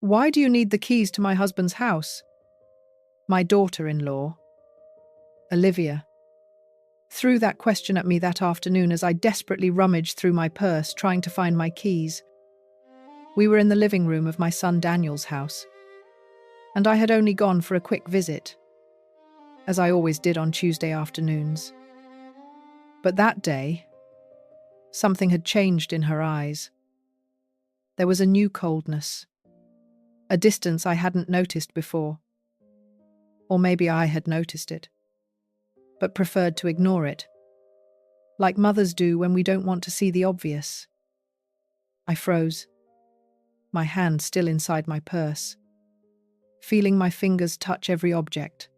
Why do you need the keys to my husband's house? My daughter-in-law, Olivia, threw that question at me that afternoon as I desperately rummaged through my purse trying to find my keys. We were in the living room of my son Daniel's house, and I had only gone for a quick visit, as I always did on Tuesday afternoons. But that day, something had changed in her eyes. There was a new coldness, a distance I hadn't noticed before. Or maybe I had noticed it, but preferred to ignore it, like mothers do when we don't want to see the obvious. I froze, my hand still inside my purse, feeling my fingers touch every object,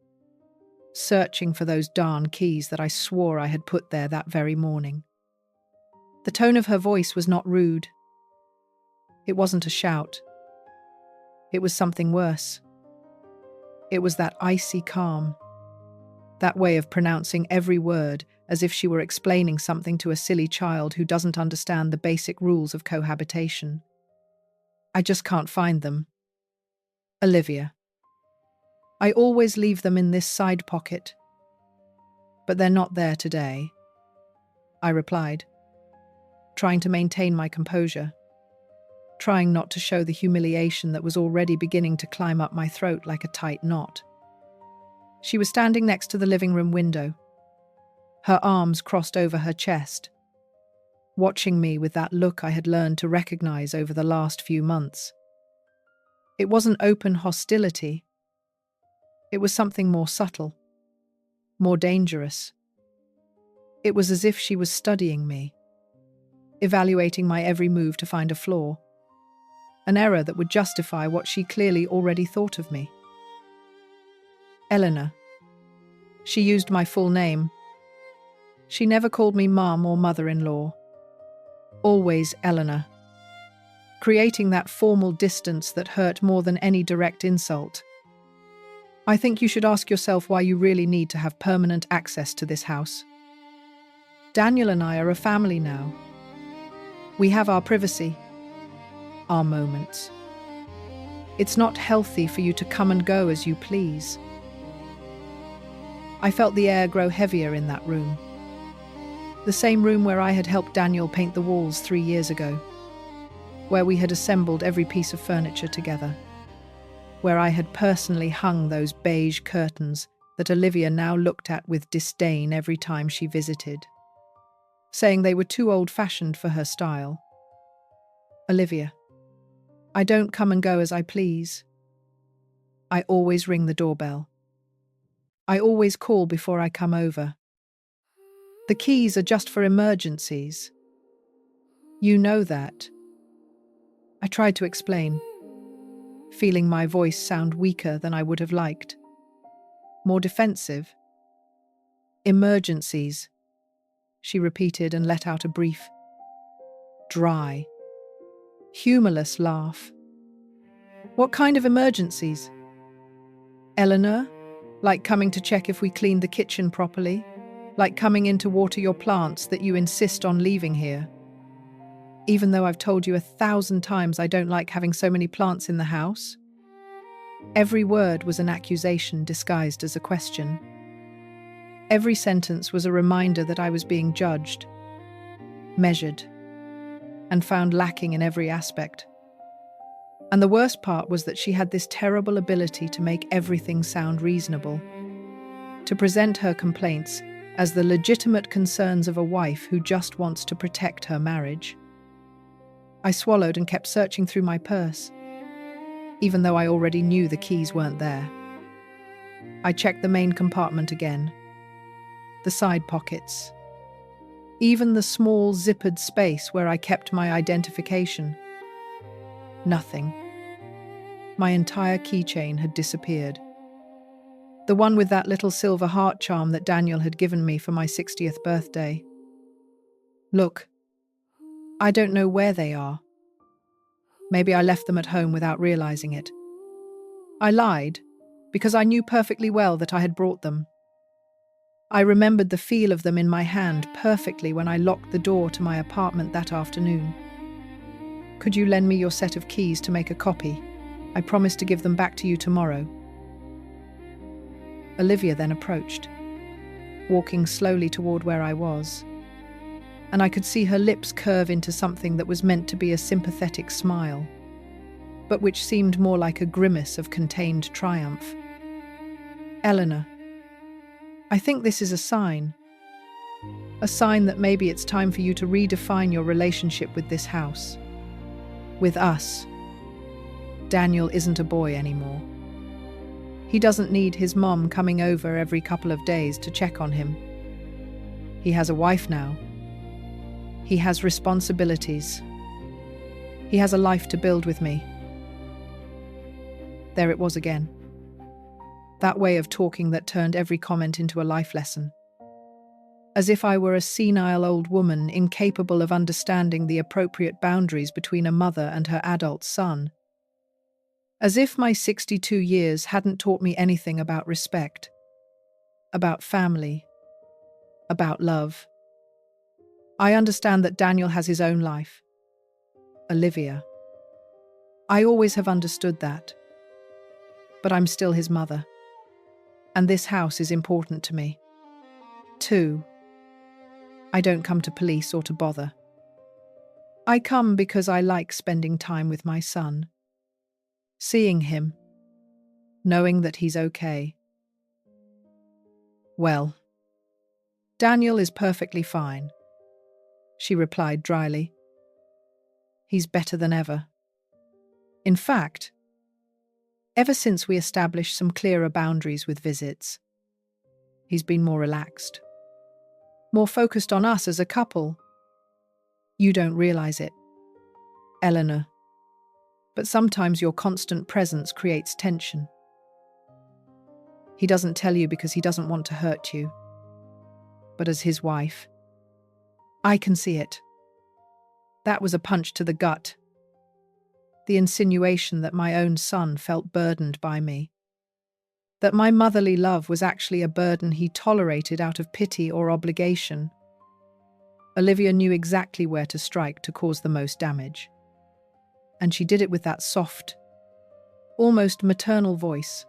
searching for those darn keys that I swore I had put there that very morning. The tone of her voice was not rude. It wasn't a shout. It was something worse. It was that icy calm, that way of pronouncing every word as if she were explaining something to a silly child who doesn't understand the basic rules of cohabitation. I just can't find them. Olivia. I always leave them in this side pocket. But they're not there today, I replied, trying to maintain my composure, trying not to show the humiliation that was already beginning to climb up my throat like a tight knot. She was standing next to the living room window, her arms crossed over her chest, watching me with that look I had learned to recognize over the last few months. It wasn't open hostility. It was something more subtle, more dangerous. It was as if she was studying me, evaluating my every move to find a flaw, an error that would justify what she clearly already thought of me. Eleanor. She used my full name. She never called me mum or mother-in-law. Always Eleanor, creating that formal distance that hurt more than any direct insult. I think you should ask yourself why you really need to have permanent access to this house. Daniel and I are a family now. We have our privacy, our moments. It's not healthy for you to come and go as you please. I felt the air grow heavier in that room. The same room where I had helped Daniel paint the walls 3 years ago, where we had assembled every piece of furniture together, where I had personally hung those beige curtains that Olivia now looked at with disdain every time she visited, saying they were too old-fashioned for her style. Olivia, I don't come and go as I please. I always ring the doorbell. I always call before I come over. The keys are just for emergencies. You know that. I tried to explain, feeling my voice sound weaker than I would have liked. More defensive. Emergencies, she repeated and let out a brief, dry, humorless laugh. What kind of emergencies? Eleanor? Like coming to check if we cleaned the kitchen properly? Like coming in to water your plants that you insist on leaving here? Even though I've told you 1,000 times I don't like having so many plants in the house? Every word was an accusation disguised as a question. Every sentence was a reminder that I was being judged, measured, and found lacking in every aspect. And the worst part was that she had this terrible ability to make everything sound reasonable, to present her complaints as the legitimate concerns of a wife who just wants to protect her marriage. I swallowed and kept searching through my purse, even though I already knew the keys weren't there. I checked the main compartment again, the side pockets, even the small zippered space where I kept my identification. Nothing. My entire keychain had disappeared. The one with that little silver heart charm that Daniel had given me for my 60th birthday. Look, I don't know where they are. Maybe I left them at home without realizing it. I lied, because I knew perfectly well that I had brought them. I remembered the feel of them in my hand perfectly when I locked the door to my apartment that afternoon. Could you lend me your set of keys to make a copy? I promise to give them back to you tomorrow. Olivia then approached, walking slowly toward where I was, and I could see her lips curve into something that was meant to be a sympathetic smile, but which seemed more like a grimace of contained triumph. Eleanor, I think this is a sign that maybe it's time for you to redefine your relationship with this house. With us. Daniel isn't a boy anymore. He doesn't need his mom coming over every couple of days to check on him. He has a wife now. He has responsibilities. He has a life to build with me. There it was again. That way of talking that turned every comment into a life lesson. As if I were a senile old woman incapable of understanding the appropriate boundaries between a mother and her adult son. As if my 62 years hadn't taught me anything about respect, about family, about love. I understand that Daniel has his own life. Olivia. I always have understood that. But I'm still his mother. And this house is important to me. 2. I don't come to police or to bother. I come because I like spending time with my son. Seeing him. Knowing that he's okay. Well, Daniel is perfectly fine, she replied dryly. He's better than ever. In fact, ever since we established some clearer boundaries with visits, he's been more relaxed. More focused on us as a couple. You don't realize it, Eleanor, but sometimes your constant presence creates tension. He doesn't tell you because he doesn't want to hurt you. But as his wife, I can see it. That was a punch to the gut. The insinuation that my own son felt burdened by me. That my motherly love was actually a burden he tolerated out of pity or obligation. Olivia knew exactly where to strike to cause the most damage. And she did it with that soft, almost maternal voice,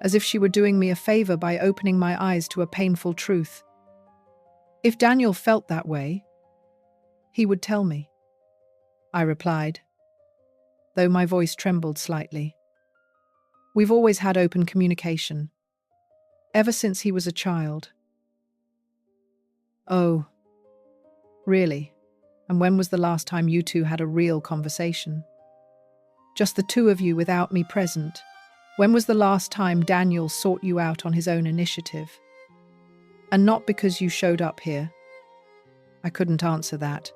as if she were doing me a favor by opening my eyes to a painful truth. If Daniel felt that way, he would tell me, I replied, though my voice trembled slightly. We've always had open communication, ever since he was a child. Oh, really? And when was the last time you two had a real conversation? Just the two of you without me present. When was the last time Daniel sought you out on his own initiative? And not because you showed up here. I couldn't answer that.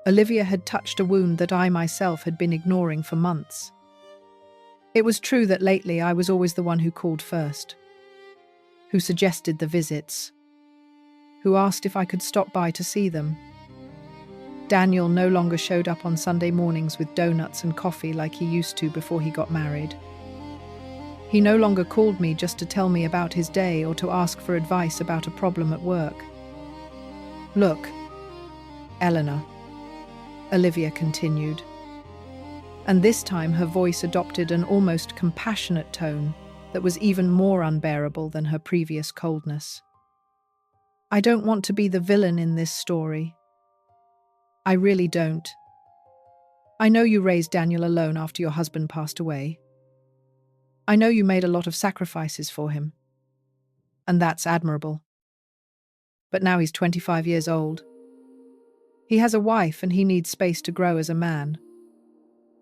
Olivia had touched a wound that I myself had been ignoring for months. It was true that lately I was always the one who called first, who suggested the visits, who asked if I could stop by to see them. Daniel no longer showed up on Sunday mornings with donuts and coffee like he used to before he got married. He no longer called me just to tell me about his day or to ask for advice about a problem at work. Look, Eleanor, Olivia continued, and this time her voice adopted an almost compassionate tone that was even more unbearable than her previous coldness. I don't want to be the villain in this story. I really don't. I know you raised Daniel alone after your husband passed away. I know you made a lot of sacrifices for him. And that's admirable. But now he's 25 years old. He has a wife and he needs space to grow as a man.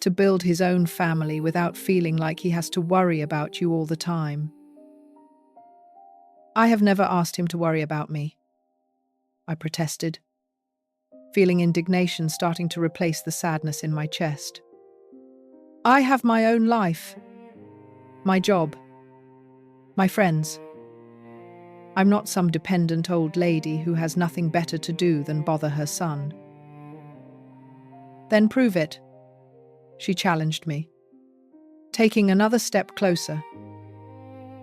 To build his own family without feeling like he has to worry about you all the time. I have never asked him to worry about me, I protested, feeling indignation starting to replace the sadness in my chest. I have my own life, my job, my friends. I'm not some dependent old lady who has nothing better to do than bother her son. Then prove it, she challenged me, taking another step closer.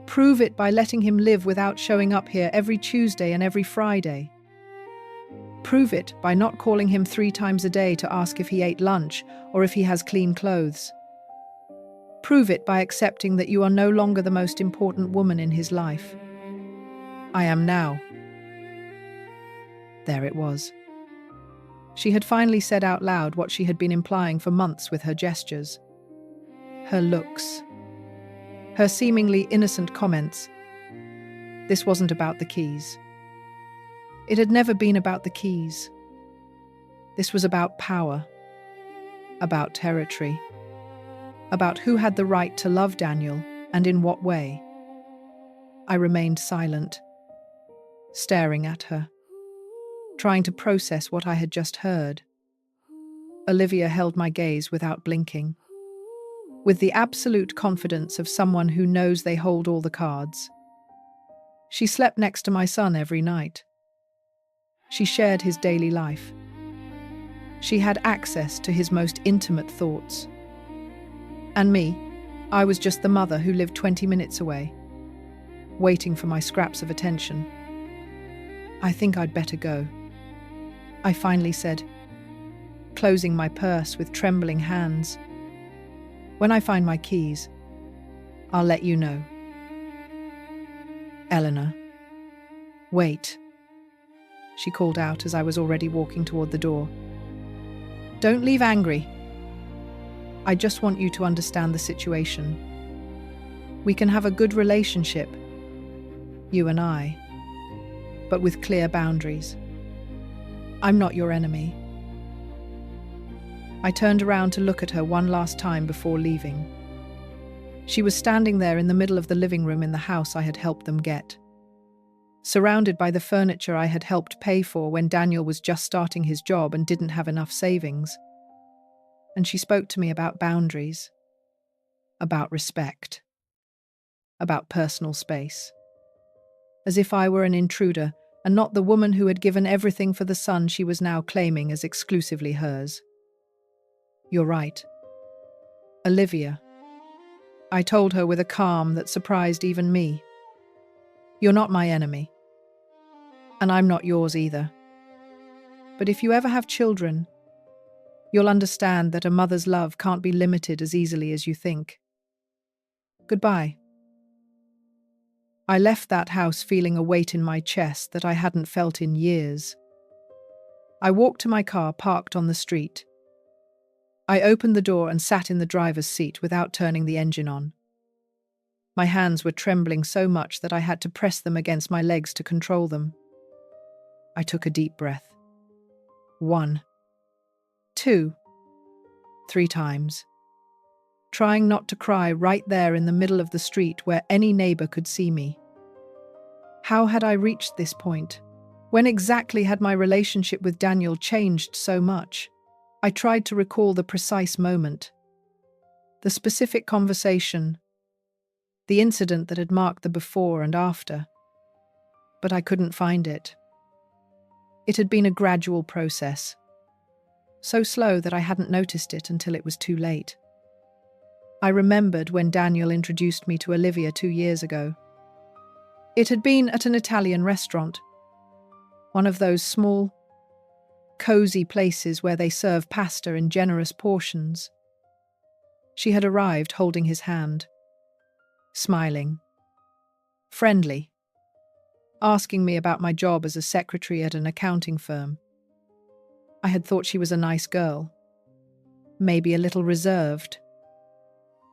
Prove it by letting him live without showing up here every Tuesday and every Friday. Prove it by not calling him 3 times a day to ask if he ate lunch or if he has clean clothes. Prove it by accepting that you are no longer the most important woman in his life. I am now. There it was. She had finally said out loud what she had been implying for months with her gestures. Her looks. Her seemingly innocent comments. This wasn't about the keys. It had never been about the keys. This was about power. About territory. About who had the right to love Daniel and in what way. I remained silent, staring at her, trying to process what I had just heard. Olivia held my gaze without blinking, with the absolute confidence of someone who knows they hold all the cards. She slept next to my son every night. She shared his daily life. She had access to his most intimate thoughts. And me, I was just the mother who lived 20 minutes away, waiting for my scraps of attention. I think I'd better go, I finally said, closing my purse with trembling hands. When I find my keys, I'll let you know. Eleanor. Wait, she called out as I was already walking toward the door. Don't leave angry. I just want you to understand the situation. We can have a good relationship, you and I, but with clear boundaries. I'm not your enemy. I turned around to look at her one last time before leaving. She was standing there in the middle of the living room in the house I had helped them get, surrounded by the furniture I had helped pay for when Daniel was just starting his job and didn't have enough savings. And she spoke to me about boundaries, about respect, about personal space, as if I were an intruder and not the woman who had given everything for the son she was now claiming as exclusively hers. You're right. Olivia. I told her with a calm that surprised even me. You're not my enemy. And I'm not yours either. But if you ever have children, you'll understand that a mother's love can't be limited as easily as you think. Goodbye. I left that house feeling a weight in my chest that I hadn't felt in years. I walked to my car parked on the street. I opened the door and sat in the driver's seat without turning the engine on. My hands were trembling so much that I had to press them against my legs to control them. I took a deep breath. 1, 2, 3 times, trying not to cry right there in the middle of the street where any neighbor could see me. How had I reached this point? When exactly had my relationship with Daniel changed so much? I tried to recall the precise moment, the specific conversation, the incident that had marked the before and after, but I couldn't find it. It had been a gradual process, so slow that I hadn't noticed it until it was too late. I remembered when Daniel introduced me to Olivia 2 years ago. It had been at an Italian restaurant, one of those small, cozy places where they serve pasta in generous portions. She had arrived holding his hand, smiling, friendly, asking me about my job as a secretary at an accounting firm. I had thought she was a nice girl, maybe a little reserved,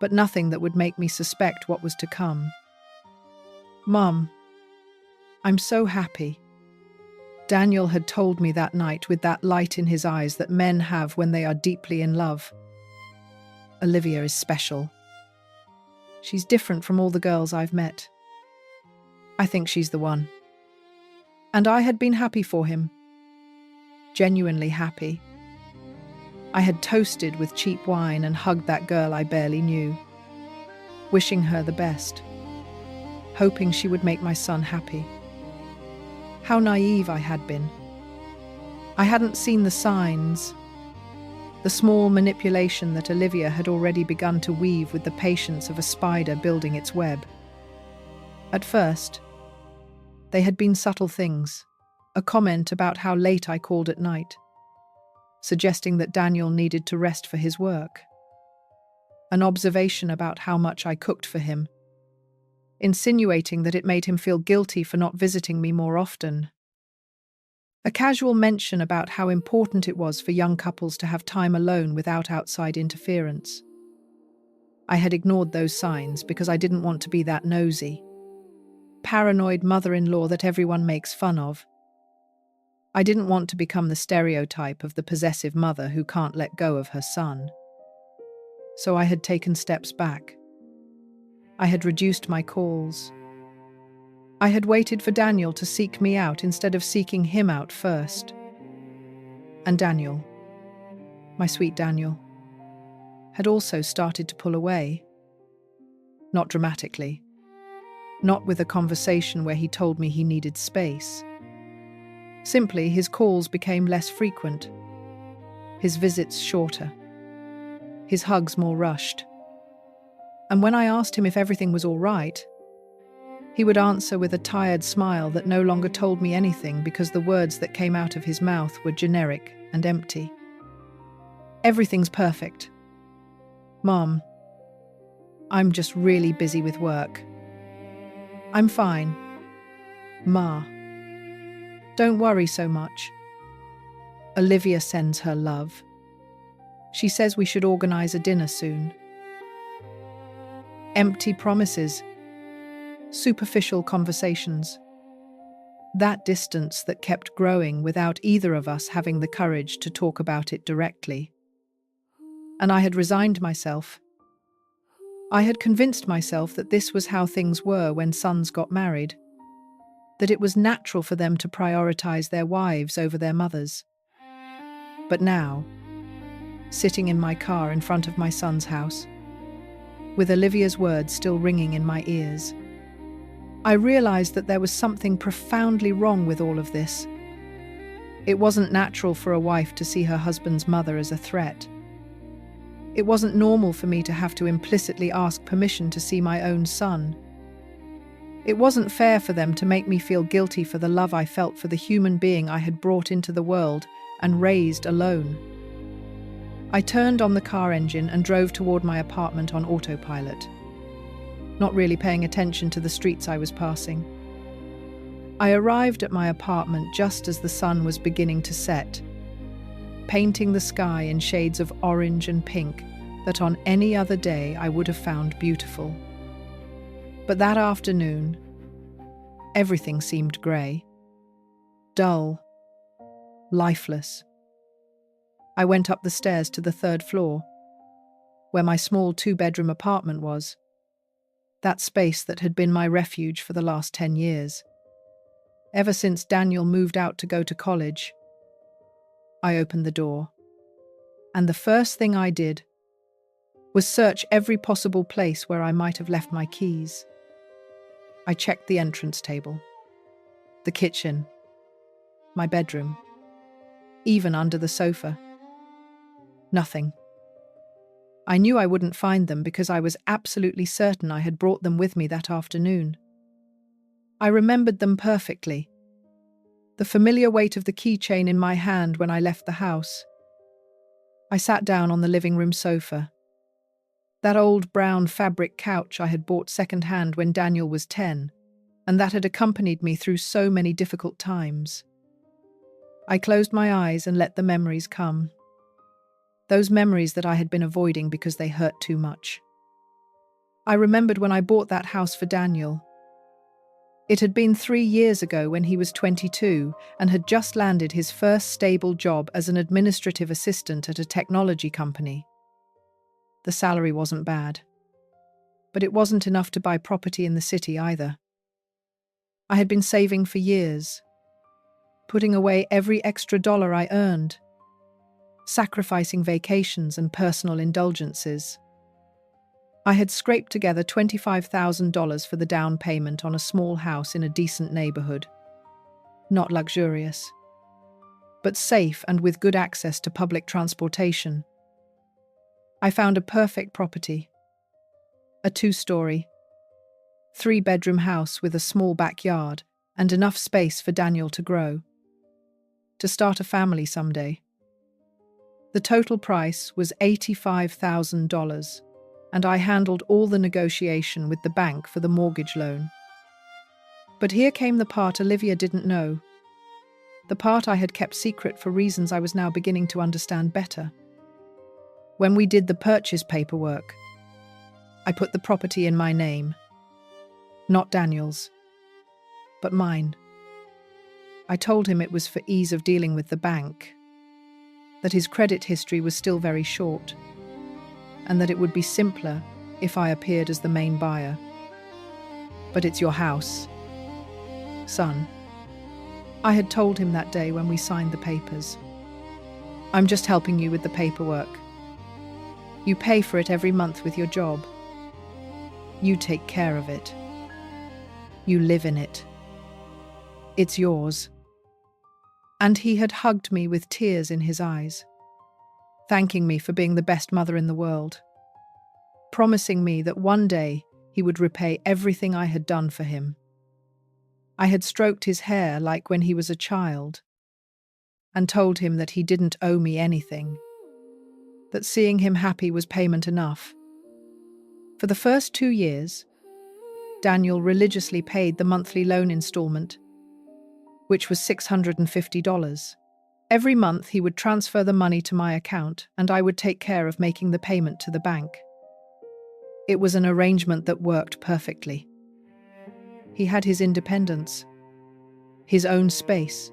but nothing that would make me suspect what was to come. Mum, I'm so happy. Daniel had told me that night with that light in his eyes that men have when they are deeply in love. Olivia is special. She's different from all the girls I've met. I think she's the one. And I had been happy for him. Genuinely happy. I had toasted with cheap wine and hugged that girl I barely knew, wishing her the best, hoping she would make my son happy. How naive I had been. I hadn't seen the signs, the small manipulation that Olivia had already begun to weave with the patience of a spider building its web. At first, they had been subtle things, a comment about how late I called at night, suggesting that Daniel needed to rest for his work. an observation about how much I cooked for him, insinuating that it made him feel guilty for not visiting me more often. A casual mention about how important it was for young couples to have time alone without outside interference. I had ignored those signs because I didn't want to be that nosy, paranoid mother-in-law that everyone makes fun of. I didn't want to become the stereotype of the possessive mother who can't let go of her son. So I had taken steps back. I had reduced my calls. I had waited for Daniel to seek me out instead of seeking him out first. And Daniel, my sweet Daniel, had also started to pull away. Not dramatically. Not with a conversation where he told me he needed space. Simply, his calls became less frequent, his visits shorter, his hugs more rushed. And when I asked him if everything was all right, he would answer with a tired smile that no longer told me anything because the words that came out of his mouth were generic and empty. Everything's perfect. Mom, I'm just really busy with work. I'm fine. Ma, don't worry so much. Olivia sends her love. She says we should organize a dinner soon. Empty promises. Superficial conversations. That distance that kept growing without either of us having the courage to talk about it directly. And I had resigned myself. I had convinced myself that this was how things were when sons got married, that it was natural for them to prioritize their wives over their mothers. But now, sitting in my car in front of my son's house, with Olivia's words still ringing in my ears, I realized that there was something profoundly wrong with all of this. It wasn't natural for a wife to see her husband's mother as a threat. It wasn't normal for me to have to implicitly ask permission to see my own son. It wasn't fair for them to make me feel guilty for the love I felt for the human being I had brought into the world and raised alone. I turned on the car engine and drove toward my apartment on autopilot, not really paying attention to the streets I was passing. I arrived at my apartment just as the sun was beginning to set, painting the sky in shades of orange and pink that on any other day I would have found beautiful. But that afternoon, everything seemed grey, dull, lifeless. I went up the stairs to the 3rd floor, where my small 2-bedroom apartment was, that space that had been my refuge for the last 10 years. Ever since Daniel moved out to go to college, I opened the door, and the first thing I did was search every possible place where I might have left my keys. I checked the entrance table, the kitchen, my bedroom, even under the sofa. Nothing. I knew I wouldn't find them because I was absolutely certain I had brought them with me that afternoon. I remembered them perfectly. The familiar weight of the keychain in my hand when I left the house. I sat down on the living room sofa. That old brown fabric couch I had bought second-hand when Daniel was 10, and that had accompanied me through so many difficult times. I closed my eyes and let the memories come. Those memories that I had been avoiding because they hurt too much. I remembered when I bought that house for Daniel. It had been 3 years ago when he was 22 and had just landed his first stable job as an administrative assistant at a technology company. The salary wasn't bad, but it wasn't enough to buy property in the city either. I had been saving for years, putting away every extra dollar I earned, sacrificing vacations and personal indulgences. I had scraped together $25,000 for the down payment on a small house in a decent neighborhood. Not luxurious, but safe and with good access to public transportation. I found a perfect property. A 2-story, 3-bedroom house with a small backyard and enough space for Daniel to grow, to start a family someday. The total price was $85,000. and I handled all the negotiation with the bank for the mortgage loan. But here came the part Olivia didn't know, the part I had kept secret for reasons I was now beginning to understand better. When we did the purchase paperwork, I put the property in my name, not Daniel's, but mine. I told him it was for ease of dealing with the bank, that his credit history was still very short, and that it would be simpler if I appeared as the main buyer. But it's your house, son. I had told him that day when we signed the papers. I'm just helping you with the paperwork. You pay for it every month with your job. You take care of it. You live in it. It's yours. And he had hugged me with tears in his eyes, thanking me for being the best mother in the world, promising me that one day he would repay everything I had done for him. I had stroked his hair like when he was a child, and told him that he didn't owe me anything, that seeing him happy was payment enough. For the first 2 years, Daniel religiously paid the monthly loan installment, which was $650. Every month he would transfer the money to my account, and I would take care of making the payment to the bank. It was an arrangement that worked perfectly. He had his independence, his own space,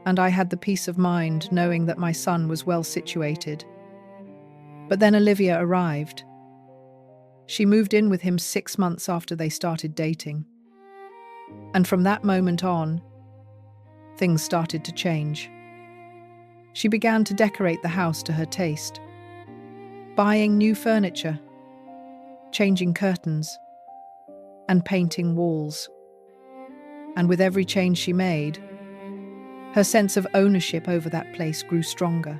and I had the peace of mind knowing that my son was well situated. But then Olivia arrived. She moved in with him 6 months after they started dating. And from that moment on, things started to change. She began to decorate the house to her taste, buying new furniture, changing curtains, and painting walls. And with every change she made, her sense of ownership over that place grew stronger.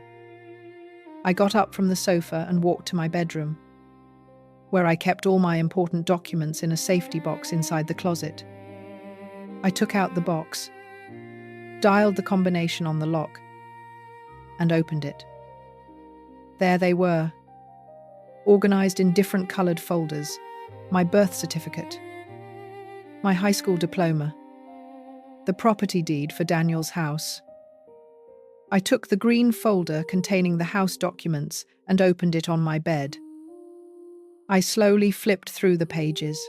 I got up from the sofa and walked to my bedroom, where I kept all my important documents in a safety box inside the closet. I took out the box, dialed the combination on the lock, and opened it. There they were, organized in different colored folders: my birth certificate, my high school diploma, the property deed for Daniel's house. I took the green folder containing the house documents and opened it on my bed. I slowly flipped through the pages,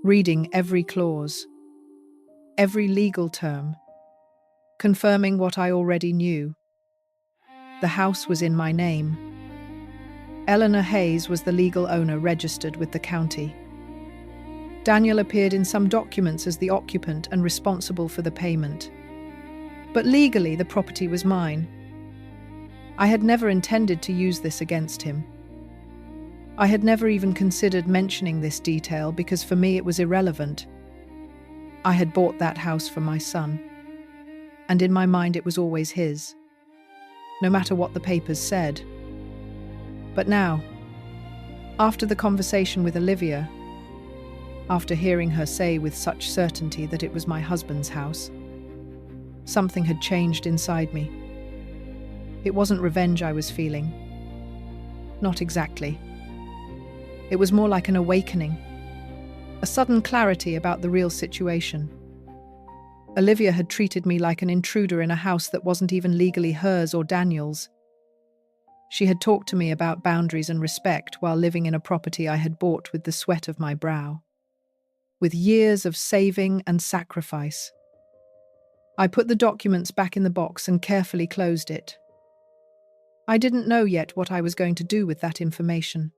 reading every clause, every legal term, confirming what I already knew. The house was in my name. Eleanor Hayes was the legal owner registered with the county. Daniel appeared in some documents as the occupant and responsible for the payment. But legally, the property was mine. I had never intended to use this against him. I had never even considered mentioning this detail because for me it was irrelevant. I had bought that house for my son, and in my mind it was always his, no matter what the papers said. But now, after the conversation with Olivia, after hearing her say with such certainty that it was my husband's house, something had changed inside me. It wasn't revenge I was feeling. Not exactly. It was more like an awakening, a sudden clarity about the real situation. Olivia had treated me like an intruder in a house that wasn't even legally hers or Daniel's. She had talked to me about boundaries and respect while living in a property I had bought with the sweat of my brow, with years of saving and sacrifice. I put the documents back in the box and carefully closed it. I didn't know yet what I was going to do with that information,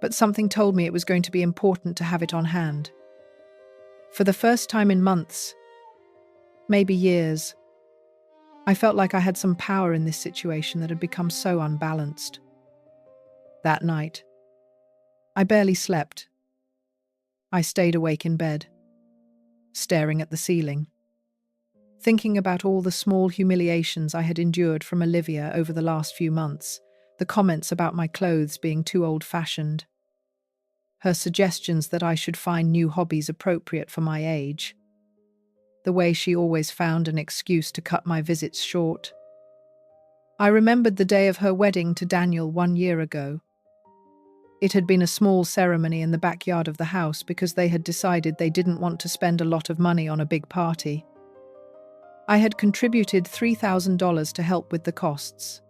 but something told me it was going to be important to have it on hand. For the first time in months, maybe years, I felt like I had some power in this situation that had become so unbalanced. That night, I barely slept. I stayed awake in bed, staring at the ceiling, thinking about all the small humiliations I had endured from Olivia over the last few months, the comments about my clothes being too old-fashioned, her suggestions that I should find new hobbies appropriate for my age, the way she always found an excuse to cut my visits short. I remembered the day of her wedding to Daniel 1 year ago. It had been a small ceremony in the backyard of the house because they had decided they didn't want to spend a lot of money on a big party. I had contributed $3,000 to help with the costs.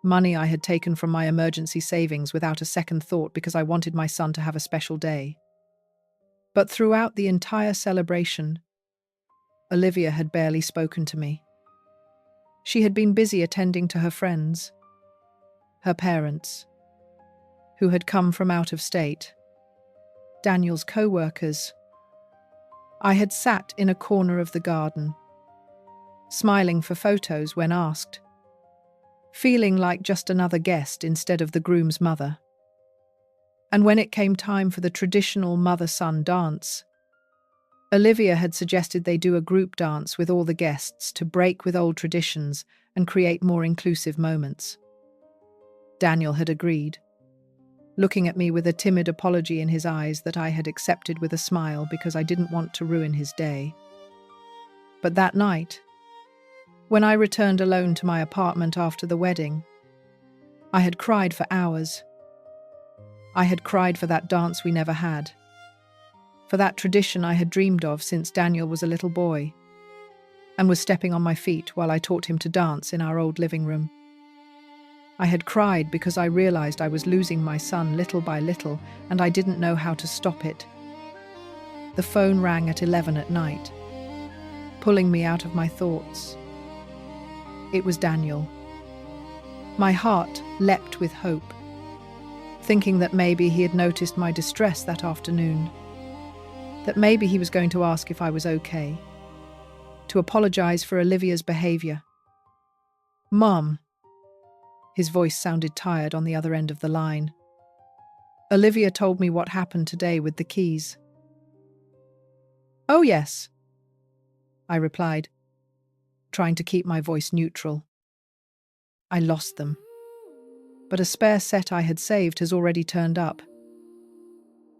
Money I had taken from my emergency savings without a second thought because I wanted my son to have a special day. But throughout the entire celebration, Olivia had barely spoken to me. She had been busy attending to her friends, her parents, who had come from out of state, Daniel's co-workers. I had sat in a corner of the garden, smiling for photos when asked, feeling like just another guest instead of the groom's mother. And when it came time for the traditional mother-son dance, Olivia had suggested they do a group dance with all the guests to break with old traditions and create more inclusive moments. Daniel had agreed, looking at me with a timid apology in his eyes that I had accepted with a smile because I didn't want to ruin his day. But that night, when I returned alone to my apartment after the wedding, I had cried for hours. I had cried for that dance we never had, for that tradition I had dreamed of since Daniel was a little boy, and was stepping on my feet while I taught him to dance in our old living room. I had cried because I realized I was losing my son little by little, and I didn't know how to stop it. The phone rang at 11 at night, pulling me out of my thoughts. It was Daniel. My heart leapt with hope, thinking that maybe he had noticed my distress that afternoon, that maybe he was going to ask if I was okay, to apologize for Olivia's behavior. "Mom." His voice sounded tired on the other end of the line. "Olivia told me what happened today with the keys." "Oh, yes," I replied, trying to keep my voice neutral. "I lost them. But a spare set I had saved has already turned up."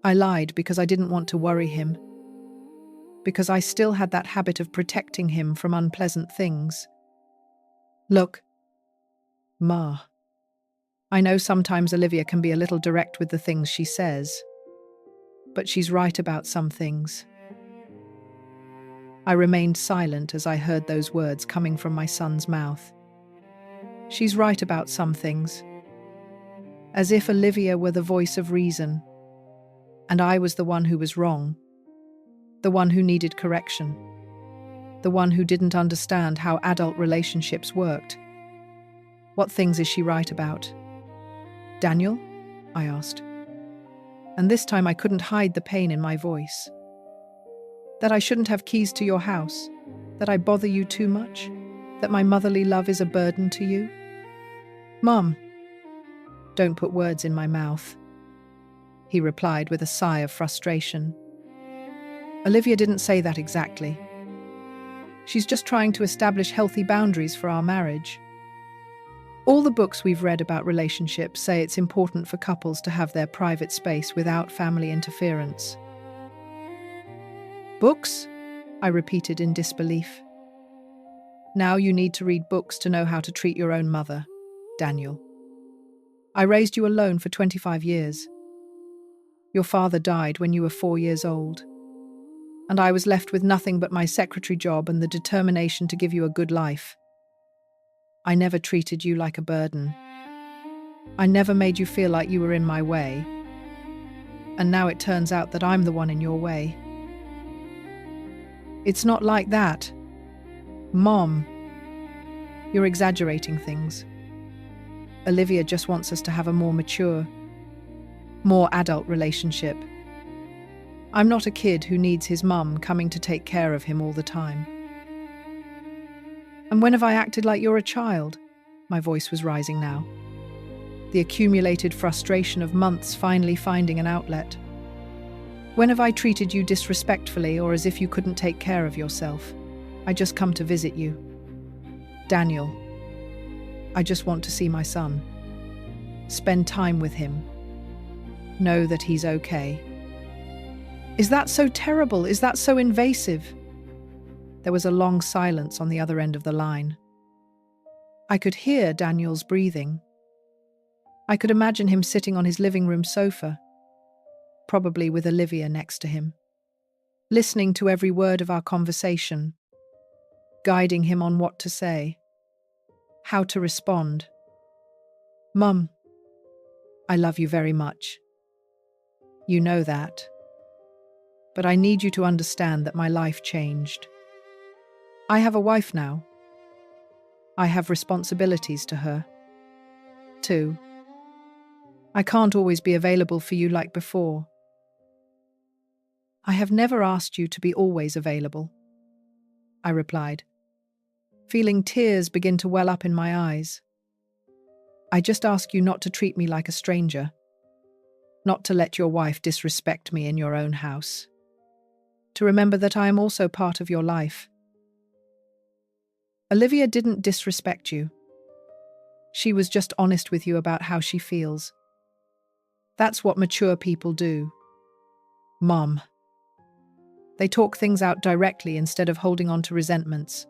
I lied because I didn't want to worry him, because I still had that habit of protecting him from unpleasant things. "Look, Ma, I know sometimes Olivia can be a little direct with the things she says, but she's right about some things." I remained silent as I heard those words coming from my son's mouth. She's right about some things. As if Olivia were the voice of reason, and I was the one who was wrong, the one who needed correction, the one who didn't understand how adult relationships worked. "What things is she right about?" "Daniel?" I asked. And this time I couldn't hide the pain in my voice. "That I shouldn't have keys to your house, that I bother you too much, that my motherly love is a burden to you?" "Mom." "Don't put words in my mouth," he replied with a sigh of frustration. "Olivia didn't say that exactly. She's just trying to establish healthy boundaries for our marriage. All the books we've read about relationships say it's important for couples to have their private space without family interference." "Books?" I repeated in disbelief. "Now you need to read books to know how to treat your own mother, Daniel. I raised you alone for 25 years. Your father died when you were 4 years old, and I was left with nothing but my secretary job and the determination to give you a good life. I never treated you like a burden. I never made you feel like you were in my way. And now it turns out that I'm the one in your way." "It's not like that. Mom, you're exaggerating things. Olivia just wants us to have a more mature, more adult relationship. I'm not a kid who needs his mum coming to take care of him all the time." "And when have I acted like you're a child?" My voice was rising now, the accumulated frustration of months finally finding an outlet. "When have I treated you disrespectfully or as if you couldn't take care of yourself? I just come to visit you. Daniel, I just want to see my son. Spend time with him. Know that he's okay." "Is that so terrible? Is that so invasive?" There was a long silence on the other end of the line. I could hear Daniel's breathing. I could imagine him sitting on his living room sofa, probably with Olivia next to him, listening to every word of our conversation, guiding him on what to say, how to respond. Mum, I love you very much. You know that. But I need you to understand that my life changed. I have a wife now. I have responsibilities to her, too. I can't always be available for you like before. I have never asked you to be always available, I replied, feeling tears begin to well up in my eyes. I just ask you not to treat me like a stranger, not to let your wife disrespect me in your own house, to remember that I am also part of your life. Olivia didn't disrespect you. She was just honest with you about how she feels. That's what mature people do. Mom. They talk things out directly instead of holding on to resentments.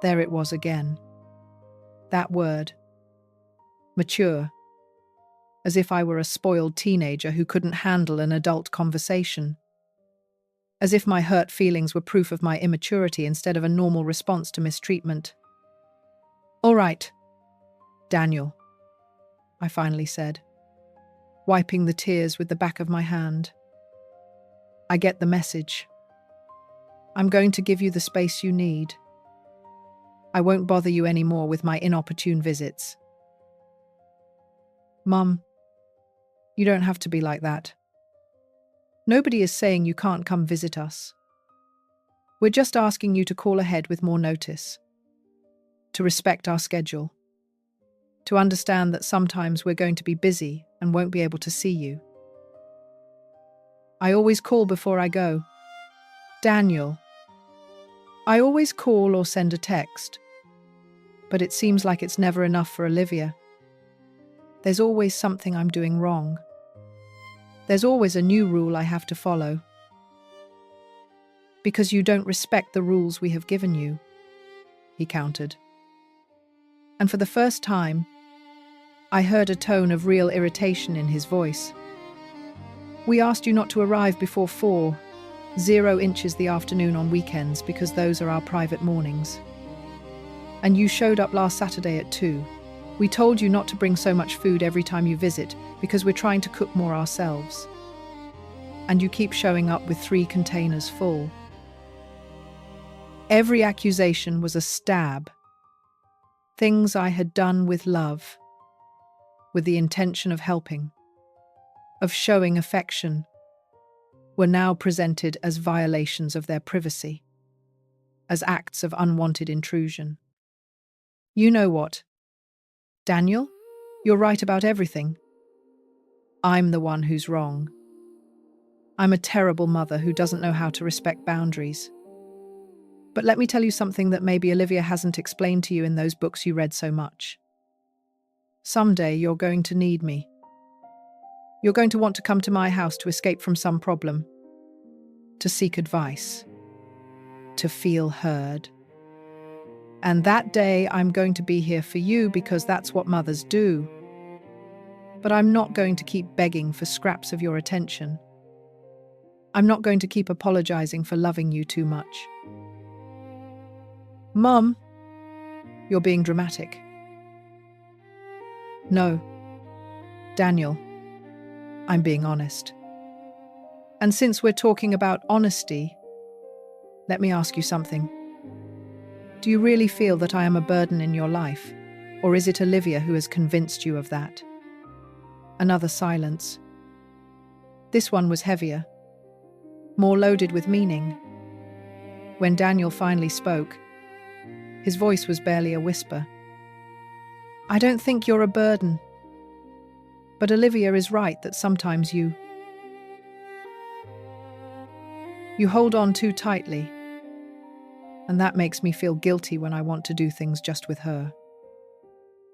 There it was again. That word. Mature. As if I were a spoiled teenager who couldn't handle an adult conversation. As if my hurt feelings were proof of my immaturity instead of a normal response to mistreatment. All right, Daniel, I finally said, wiping the tears with the back of my hand. I get the message. I'm going to give you the space you need. I won't bother you anymore with my inopportune visits. Mum, you don't have to be like that. Nobody is saying you can't come visit us. We're just asking you to call ahead with more notice, to respect our schedule, to understand that sometimes we're going to be busy and won't be able to see you. I always call before I go. Daniel. I always call or send a text, but it seems like it's never enough for Olivia. There's always something I'm doing wrong. There's always a new rule I have to follow. Because you don't respect the rules we have given you, he countered. And for the first time, I heard a tone of real irritation in his voice. We asked you not to arrive before 4:00 the afternoon on weekends because those are our private mornings. And you showed up last Saturday at 2:00. We told you not to bring so much food every time you visit because we're trying to cook more ourselves. And you keep showing up with 3 containers full. Every accusation was a stab. Things I had done with love, with the intention of helping, of showing affection, were now presented as violations of their privacy, as acts of unwanted intrusion. You know what? Daniel, you're right about everything. I'm the one who's wrong. I'm a terrible mother who doesn't know how to respect boundaries. But let me tell you something that maybe Olivia hasn't explained to you in those books you read so much. Someday you're going to need me. You're going to want to come to my house to escape from some problem, to seek advice, to feel heard. And that day I'm going to be here for you because that's what mothers do. But I'm not going to keep begging for scraps of your attention. I'm not going to keep apologizing for loving you too much. Mum, you're being dramatic. No, Daniel, I'm being honest. And since we're talking about honesty, let me ask you something. Do you really feel that I am a burden in your life, or is it Olivia who has convinced you of that? Another silence. This one was heavier, more loaded with meaning. When Daniel finally spoke, his voice was barely a whisper. I don't think you're a burden, but Olivia is right that sometimes you hold on too tightly. And that makes me feel guilty when I want to do things just with her.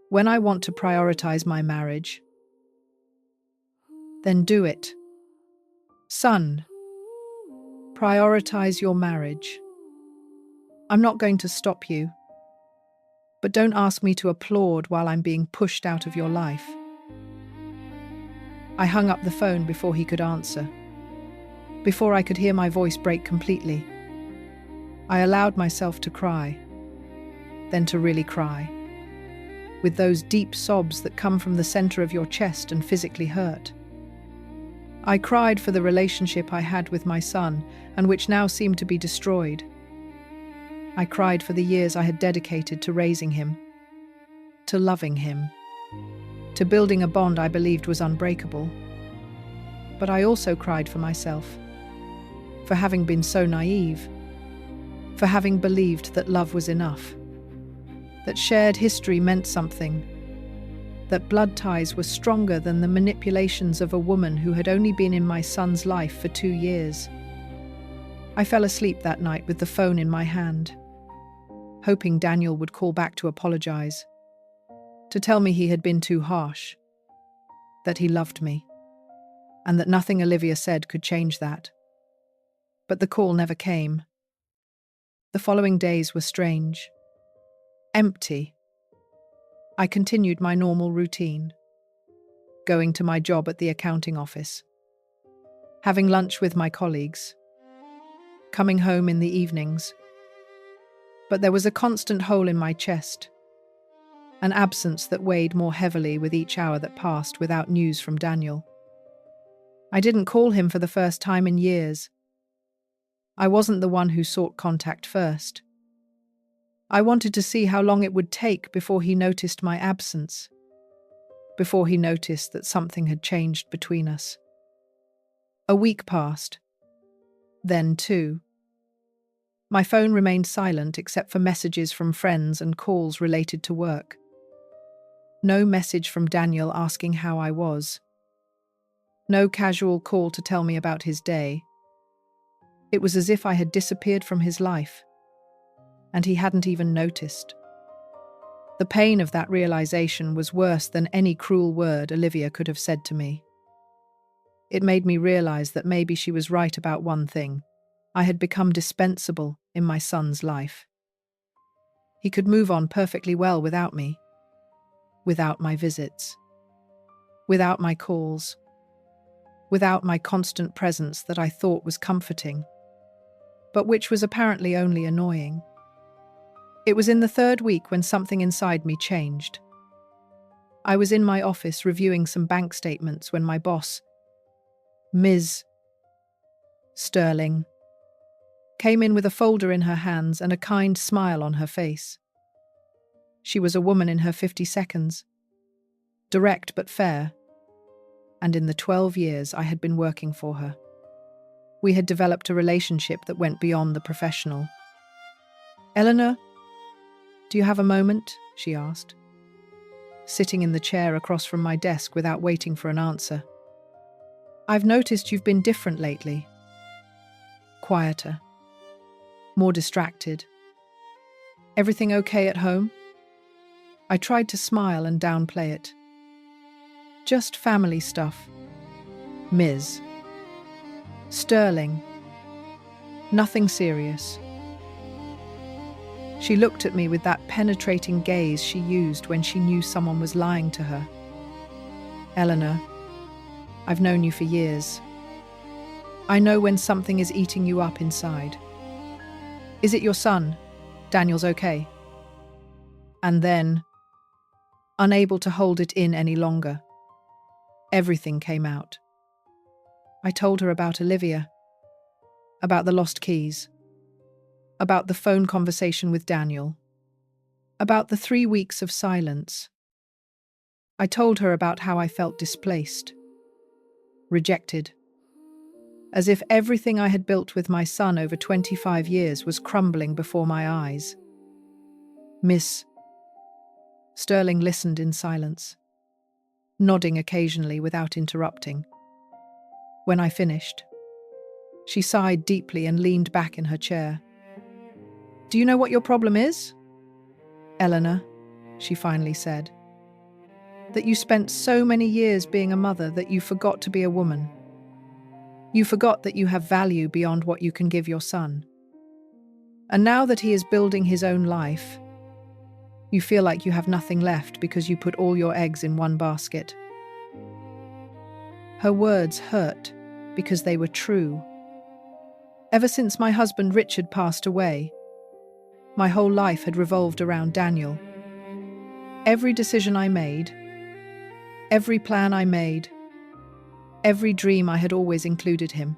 When I want to prioritize my marriage, then do it. Son, prioritize your marriage. I'm not going to stop you, But don't ask me to applaud while I'm being pushed out of your life. I hung up the phone before he could answer, before I could hear my voice break completely. I allowed myself to cry, then to really cry, with those deep sobs that come from the center of your chest and physically hurt. I cried for the relationship I had with my son, and which now seemed to be destroyed. I cried for the years I had dedicated to raising him, to loving him, to building a bond I believed was unbreakable. But I also cried for myself, for having been so naive, for having believed that love was enough, that shared history meant something, that blood ties were stronger than the manipulations of a woman who had only been in my son's life for 2 years. I fell asleep that night with the phone in my hand, hoping Daniel would call back to apologize, to tell me he had been too harsh, that he loved me, and that nothing Olivia said could change that. But the call never came. The following days were strange, empty. I continued my normal routine, going to my job at the accounting office, having lunch with my colleagues, coming home in the evenings. But there was a constant hole in my chest, an absence that weighed more heavily with each hour that passed without news from Daniel. I didn't call him for the first time in years. I wasn't the one who sought contact first. I wanted to see how long it would take before he noticed my absence, before he noticed that something had changed between us. A week passed, then 2. My phone remained silent except for messages from friends and calls related to work. No message from Daniel asking how I was. No casual call to tell me about his day. It was as if I had disappeared from his life, and he hadn't even noticed. The pain of that realization was worse than any cruel word Olivia could have said to me. It made me realize that maybe she was right about one thing. I had become dispensable in my son's life. He could move on perfectly well without me, without my visits, without my calls, without my constant presence that I thought was comforting, but which was apparently only annoying. It was in the 3rd week when something inside me changed. I was in my office reviewing some bank statements when my boss, Ms. Sterling, came in with a folder in her hands and a kind smile on her face. She was a woman in her 52s, direct but fair, and in the 12 years I had been working for her, we had developed a relationship that went beyond the professional. "Eleanor, do you have a moment?" she asked, sitting in the chair across from my desk without waiting for an answer. "I've noticed you've been different lately. Quieter. More distracted. Everything okay at home?" I tried to smile and downplay it. "Just family stuff, Ms. Sterling. Nothing serious." She looked at me with that penetrating gaze she used when she knew someone was lying to her. "Eleanor, I've known you for years. I know when something is eating you up inside. Is it your son? Daniel's okay?" And then, unable to hold it in any longer, everything came out. I told her about Olivia, about the lost keys, about the phone conversation with Daniel, about the 3 weeks of silence. I told her about how I felt displaced, rejected, as if everything I had built with my son over 25 years was crumbling before my eyes. Miss Sterling listened in silence, nodding occasionally without interrupting. When I finished, she sighed deeply and leaned back in her chair. "Do you know what your problem is, Eleanor?" she finally said. "That you spent so many years being a mother that you forgot to be a woman. You forgot that you have value beyond what you can give your son. And now that he is building his own life, You feel like you have nothing left because you put all your eggs in one basket. Her words hurt because they were true. Ever since my husband Richard passed away, my whole life had revolved around Daniel. Every decision I made, every plan I made, every dream I had always included him.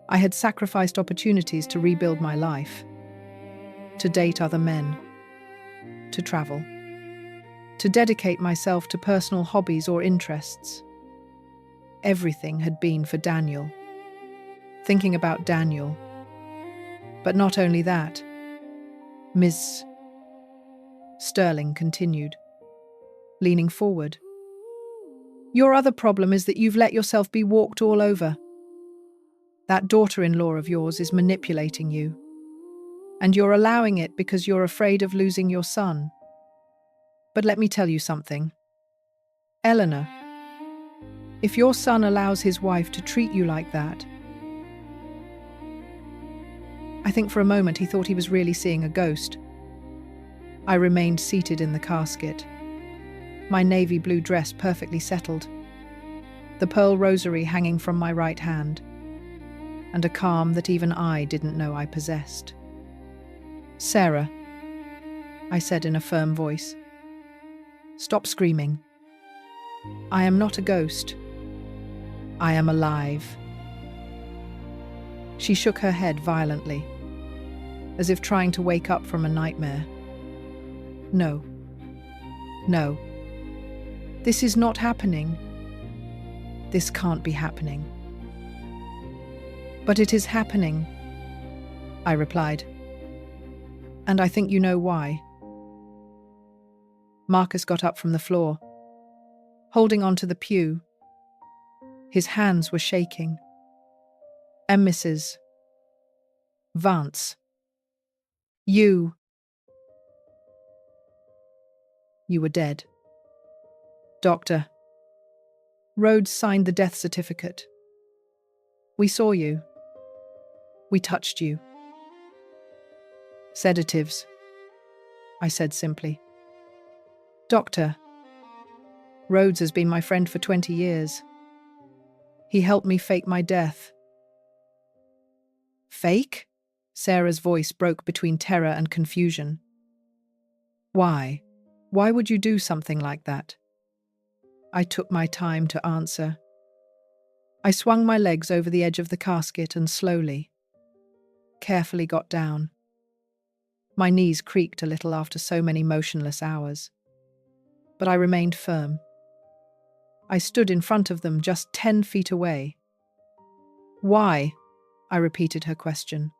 I had sacrificed opportunities to rebuild my life, to date other men, to travel, to dedicate myself to personal hobbies or interests. Everything had been for Daniel. Thinking about Daniel. But not only that, Ms. Sterling continued, leaning forward. Your other problem is that you've let yourself be walked all over. That daughter-in-law of yours is manipulating you. And you're allowing it because you're afraid of losing your son. But let me tell you something. Eleanor, if your son allows his wife to treat you like that, I think for a moment he thought he was really seeing a ghost. I remained seated in the casket, my navy blue dress perfectly settled, the pearl rosary hanging from my right hand, and a calm that even I didn't know I possessed. Sarah, I said in a firm voice, stop screaming. I am not a ghost. I am alive. She shook her head violently, as if trying to wake up from a nightmare. No. No. This is not happening. This can't be happening. But it is happening, I replied. And I think you know why. Marcus got up from the floor, holding onto the pew. His hands were shaking. And Mrs. Vance, you were dead. Doctor Rhodes signed the death certificate. We saw you. We touched you. Sedatives, I said simply. Doctor, Rhodes has been my friend for 20 years. He helped me fake my death. Fake? Sarah's voice broke between terror and confusion. Why? Why would you do something like that? I took my time to answer. I swung my legs over the edge of the casket and slowly, carefully got down. My knees creaked a little after so many motionless hours. But I remained firm. I stood in front of them just 10 feet away. Why? I repeated her question.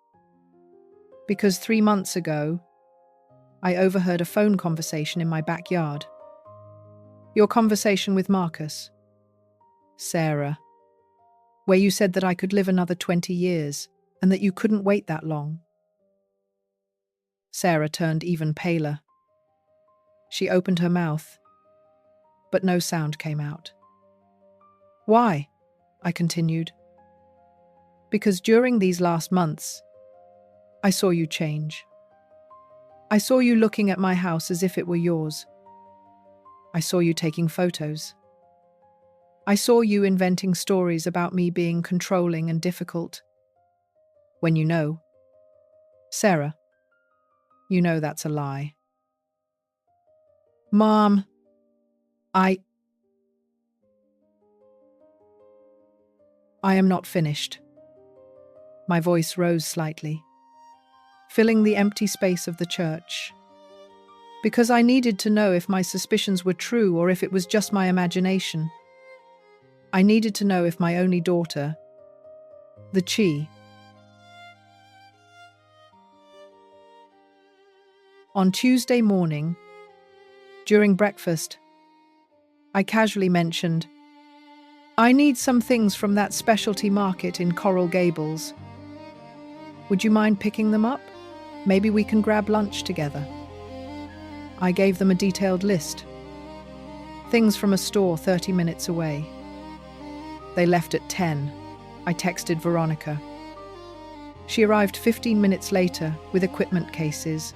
Because 3 months ago, I overheard a phone conversation in my backyard. Your conversation with Marcus, Sarah, where you said that I could live another 20 years and that you couldn't wait that long. Sarah turned even paler. She opened her mouth, but no sound came out. Why? I continued. Because during these last months, I saw you change. I saw you looking at my house as if it were yours. I saw you taking photos. I saw you inventing stories about me being controlling and difficult. When you know, Sarah, you know that's a lie. Mom, I am not finished. My voice rose slightly, filling the empty space of the church. Because I needed to know if my suspicions were true or if it was just my imagination. I needed to know if my only daughter, the Chi. On Tuesday morning, during breakfast, I casually mentioned, I need some things from that specialty market in Coral Gables. Would you mind picking them up? Maybe we can grab lunch together. I gave them a detailed list. Things from a store 30 minutes away. They left at 10. I texted Veronica. She arrived 15 minutes later with equipment cases.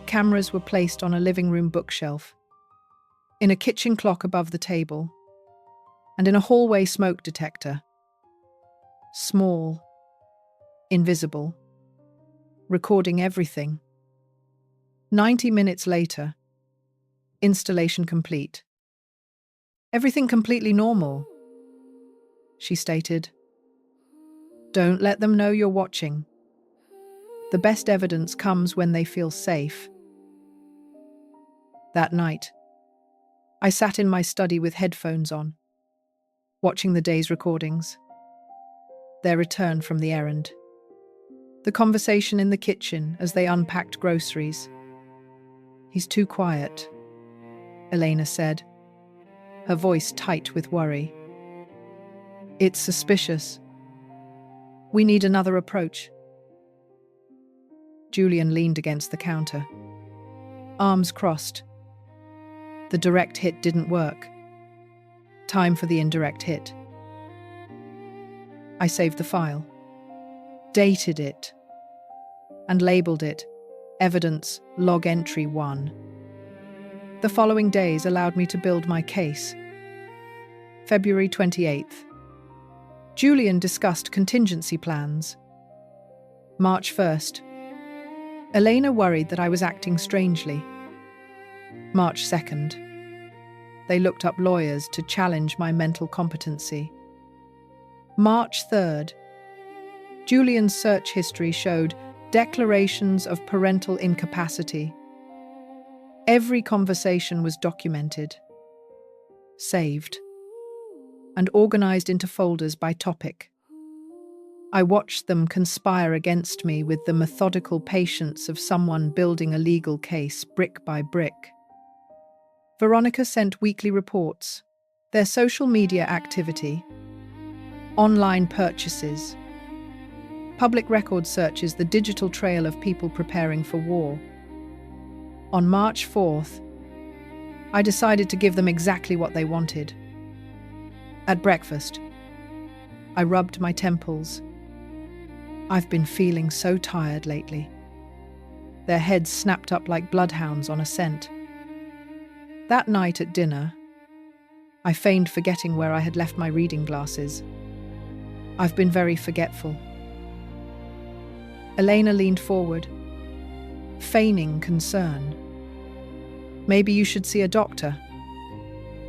Cameras were placed on a living room bookshelf, in a kitchen clock above the table, and in a hallway smoke detector. Small, invisible, recording everything. 90 minutes later, installation complete. Everything completely normal, she stated. Don't let them know you're watching. The best evidence comes when they feel safe. That night, I sat in my study with headphones on, watching the day's recordings. Their return from the errand. The conversation in the kitchen as they unpacked groceries. He's too quiet, Elena said, her voice tight with worry. It's suspicious. We need another approach. Julian leaned against the counter, arms crossed. The direct hit didn't work. Time for the indirect hit. I saved the file, dated it, and labeled it Evidence Log Entry 1. The following days allowed me to build my case. February 28th. Julian discussed contingency plans. March 1st. Elena worried that I was acting strangely. March 2nd. They looked up lawyers to challenge my mental competency. March 3rd. Julian's search history showed declarations of parental incapacity. Every conversation was documented, saved, and organized into folders by topic. I watched them conspire against me with the methodical patience of someone building a legal case brick by brick. Veronica sent weekly reports, their social media activity, online purchases, public record searches, the digital trail of people preparing for war. On March 4th, I decided to give them exactly what they wanted. At breakfast, I rubbed my temples. I've been feeling so tired lately. Their heads snapped up like bloodhounds on a scent. That night at dinner, I feigned forgetting where I had left my reading glasses. I've been very forgetful. Elena leaned forward, feigning concern. Maybe you should see a doctor.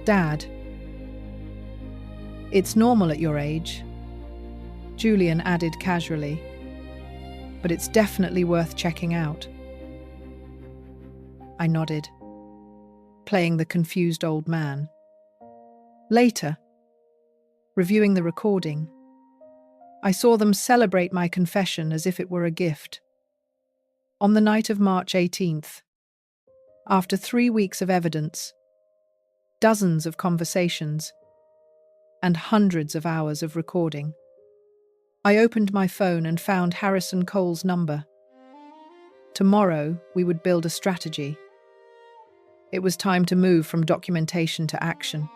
Dad. It's normal at your age, Julian added casually, but it's definitely worth checking out. I nodded, playing the confused old man. Later, reviewing the recording, I saw them celebrate my confession as if it were a gift. On the night of March 18th, after 3 weeks of evidence, dozens of conversations, and hundreds of hours of recording, I opened my phone and found Harrison Cole's number. Tomorrow, we would build a strategy. It was time to move from documentation to action.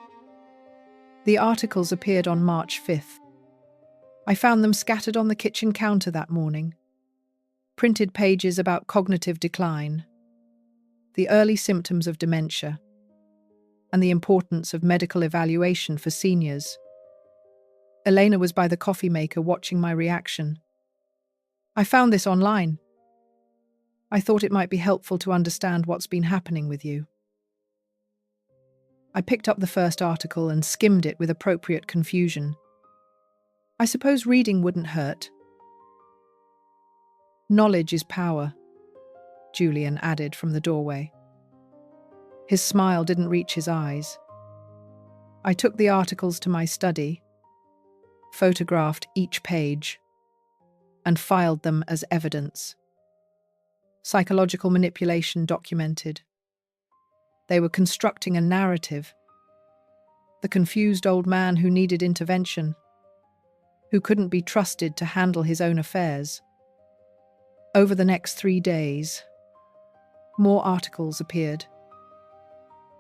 The articles appeared on March 5th. I found them scattered on the kitchen counter that morning. Printed pages about cognitive decline, the early symptoms of dementia, and the importance of medical evaluation for seniors. Elena was by the coffee maker watching my reaction. I found this online. I thought it might be helpful to understand what's been happening with you. I picked up the first article and skimmed it with appropriate confusion. I suppose reading wouldn't hurt. Knowledge is power, Julian added from the doorway. His smile didn't reach his eyes. I took the articles to my study, photographed each page, and filed them as evidence. Psychological manipulation documented. They were constructing a narrative. The confused old man who needed intervention, who couldn't be trusted to handle his own affairs. Over the next 3 days, more articles appeared.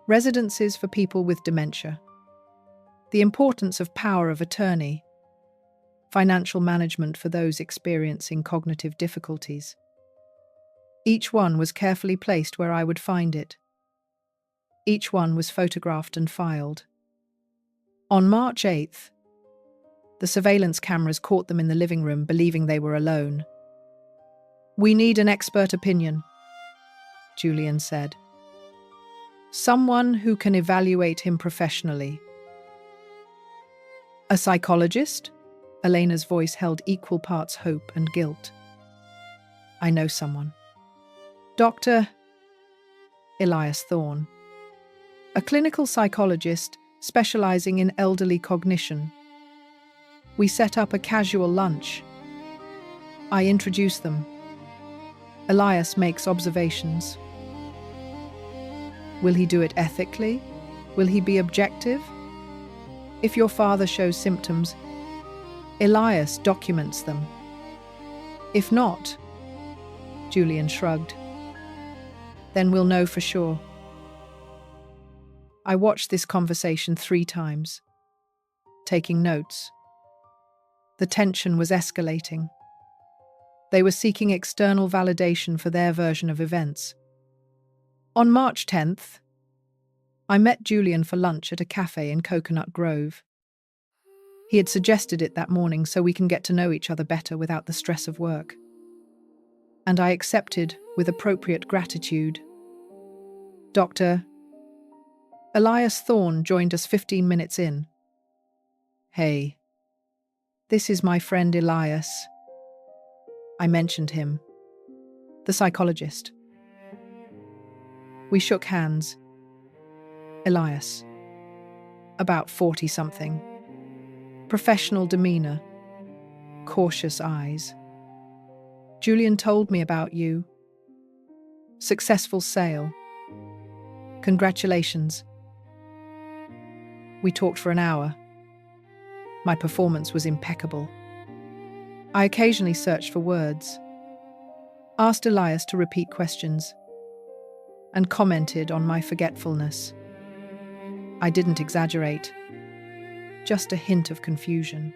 Residences for people with dementia. The importance of power of attorney. Financial management for those experiencing cognitive difficulties. Each one was carefully placed where I would find it. Each one was photographed and filed. On March 8th, the surveillance cameras caught them in the living room, believing they were alone. "We need an expert opinion," Julian said. "Someone who can evaluate him professionally." "A psychologist?" Elena's voice held equal parts hope and guilt. "I know someone. Dr. Elias Thorne, a clinical psychologist specializing in elderly cognition. We set up a casual lunch. I introduce them. Elias makes observations. Will he do it ethically? Will he be objective? If your father shows symptoms, Elias documents them. If not," Julian shrugged, "then we'll know for sure." I watched this conversation 3 times, taking notes. The tension was escalating. They were seeking external validation for their version of events. On March 10th, I met Julian for lunch at a cafe in Coconut Grove. He had suggested it that morning so we can get to know each other better without the stress of work. And I accepted with appropriate gratitude. Dr. Elias Thorne joined us 15 minutes in. "Hey, this is my friend Elias." I mentioned him. "The psychologist." We shook hands. Elias, about 40-something. Professional demeanor. Cautious eyes. "Julian told me about you. Successful sale. Congratulations." We talked for an hour. My performance was impeccable. I occasionally searched for words, asked Elias to repeat questions, and commented on my forgetfulness. I didn't exaggerate, just a hint of confusion.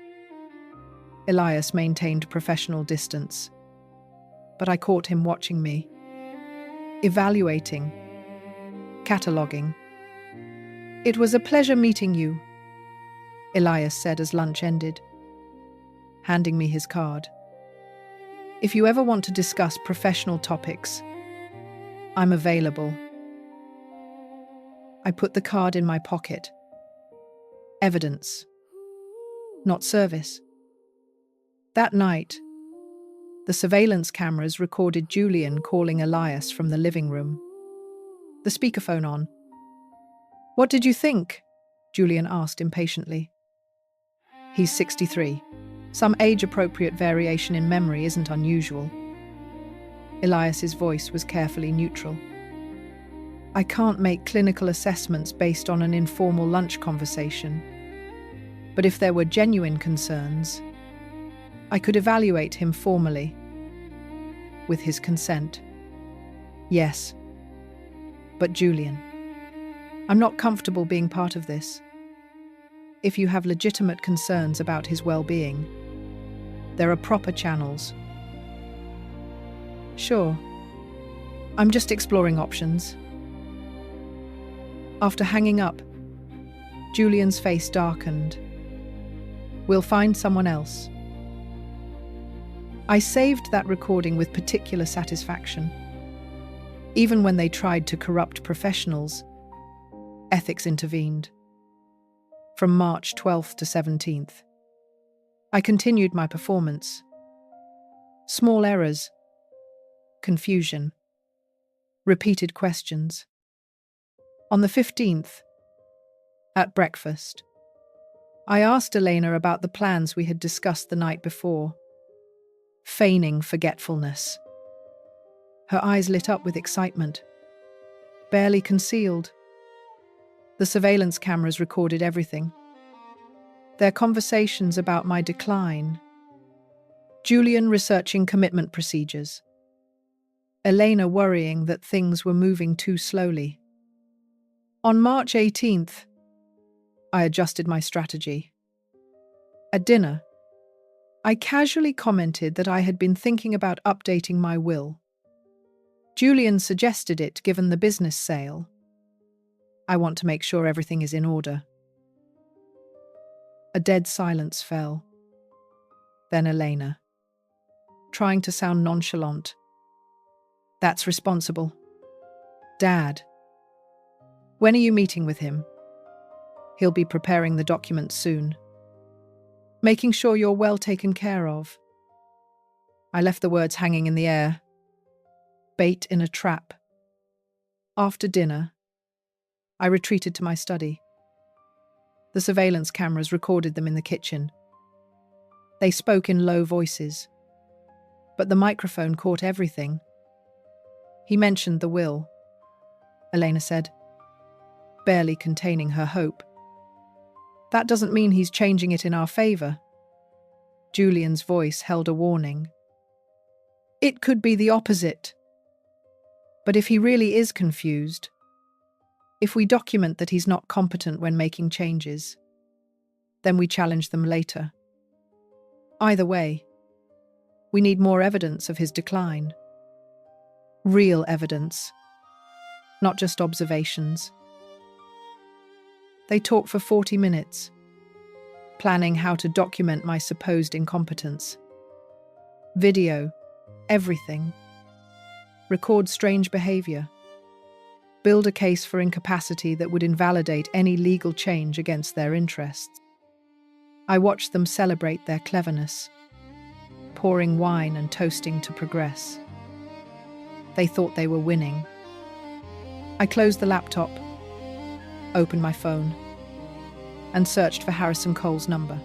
Elias maintained professional distance, but I caught him watching me, evaluating, cataloguing. "It was a pleasure meeting you," Elias said as lunch ended, handing me his card. "If you ever want to discuss professional topics, I'm available." I put the card in my pocket. Evidence, not service. That night, the surveillance cameras recorded Julian calling Elias from the living room, the speakerphone on. "What did you think?" Julian asked impatiently. "He's 63. Some age-appropriate variation in memory isn't unusual." Elias's voice was carefully neutral. "I can't make clinical assessments based on an informal lunch conversation. But if there were genuine concerns, I could evaluate him formally. With his consent. Yes. But Julian, I'm not comfortable being part of this. If you have legitimate concerns about his well-being, there are proper channels." "Sure. I'm just exploring options." After hanging up, Julian's face darkened. "We'll find someone else." I saved that recording with particular satisfaction. Even when they tried to corrupt professionals, ethics intervened. From March 12th to 17th, I continued my performance. Small errors, confusion, repeated questions. On the 15th, at breakfast, I asked Elena about the plans we had discussed the night before, feigning forgetfulness. Her eyes lit up with excitement, barely concealed. The surveillance cameras recorded everything. Their conversations about my decline. Julian researching commitment procedures. Elena worrying that things were moving too slowly. On March 18th, I adjusted my strategy. At dinner, I casually commented that I had been thinking about updating my will. Julian suggested it given the business sale. I want to make sure everything is in order. A dead silence fell. Then Elena, trying to sound nonchalant. That's responsible. Dad. When are you meeting with him? He'll be preparing the documents soon. Making sure you're well taken care of. I left the words hanging in the air. Bait in a trap. After dinner, I retreated to my study. The surveillance cameras recorded them in the kitchen. They spoke in low voices, but the microphone caught everything. He mentioned the will, Elena said, barely containing her hope. That doesn't mean he's changing it in our favor. Julian's voice held a warning. It could be the opposite. But if he really is confused, if we document that he's not competent when making changes, then we challenge them later. Either way, we need more evidence of his decline. Real evidence, not just observations. They talked for 40 minutes, planning how to document my supposed incompetence. Video, everything. Record strange behavior. Build a case for incapacity that would invalidate any legal change against their interests. I watched them celebrate their cleverness, pouring wine and toasting to progress. They thought they were winning. I closed the laptop, opened my phone, and searched for Harrison Cole's number.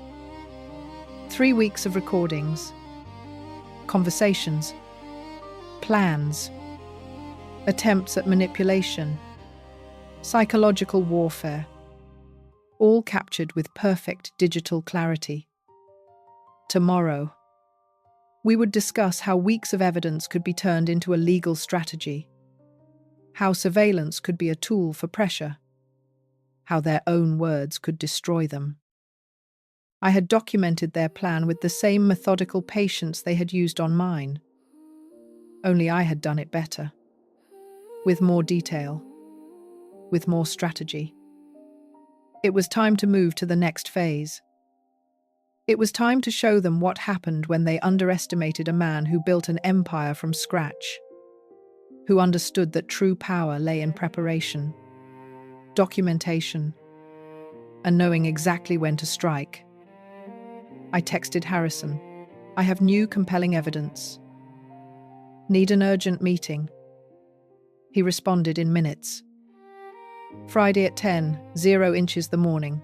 3 weeks of recordings, conversations, plans, attempts at manipulation, psychological warfare, all captured with perfect digital clarity. Tomorrow, we would discuss how weeks of evidence could be turned into a legal strategy, how surveillance could be a tool for pressure, how their own words could destroy them. I had documented their plan with the same methodical patience they had used on mine. Only I had done it better. With more detail. With more strategy. It was time to move to the next phase. It was time to show them what happened when they underestimated a man who built an empire from scratch, who understood that true power lay in preparation, documentation, and knowing exactly when to strike. I texted Harrison, I have new compelling evidence. Need an urgent meeting. He responded in minutes. Friday at 10, 0 inches the morning.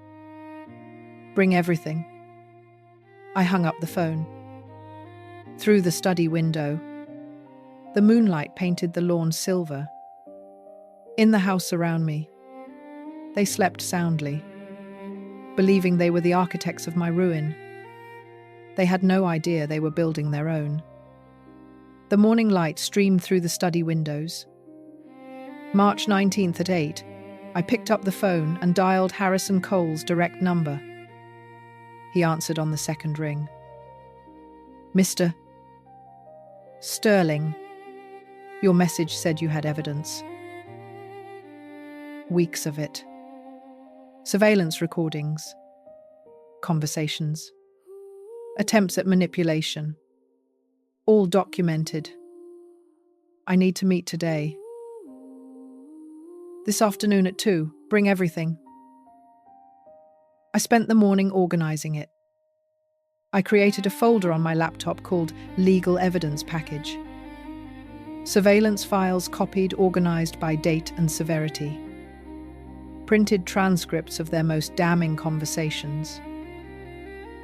Bring everything. I hung up the phone. Through the study window, the moonlight painted the lawn silver. In the house around me, they slept soundly, believing they were the architects of my ruin. They had no idea they were building their own. The morning light streamed through the study windows. March 19th at 8, I picked up the phone and dialed Harrison Cole's direct number. He answered on the second ring. Mr. Sterling, your message said you had evidence. Weeks of it. Surveillance recordings. Conversations. Attempts at manipulation. All documented. I need to meet today. This afternoon at 2, bring everything. I spent the morning organizing it. I created a folder on my laptop called Legal Evidence Package. Surveillance files copied, organized by date and severity. Printed transcripts of their most damning conversations.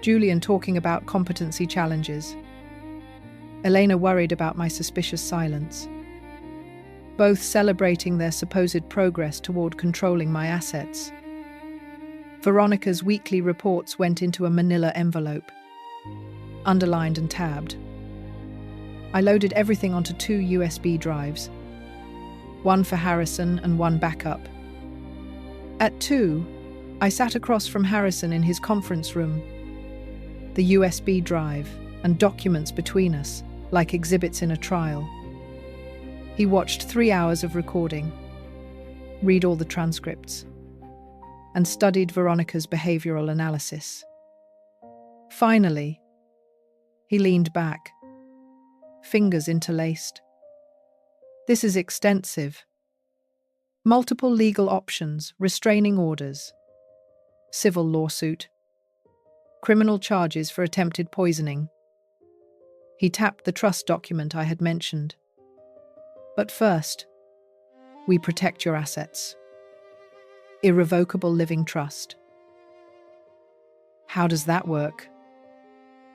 Julian talking about competency challenges. Elena worried about my suspicious silence. Both celebrating their supposed progress toward controlling my assets. Veronica's weekly reports went into a manila envelope, underlined and tabbed. I loaded everything onto 2 USB drives, one for Harrison and one backup. At 2, I sat across from Harrison in his conference room, the USB drive and documents between us, like exhibits in a trial. He watched 3 hours of recording, read all the transcripts, and studied Veronica's behavioral analysis. Finally, he leaned back, fingers interlaced. This is extensive. Multiple legal options, restraining orders, civil lawsuit, criminal charges for attempted poisoning. He tapped the trust document I had mentioned. But first, we protect your assets. Irrevocable living trust. How does that work?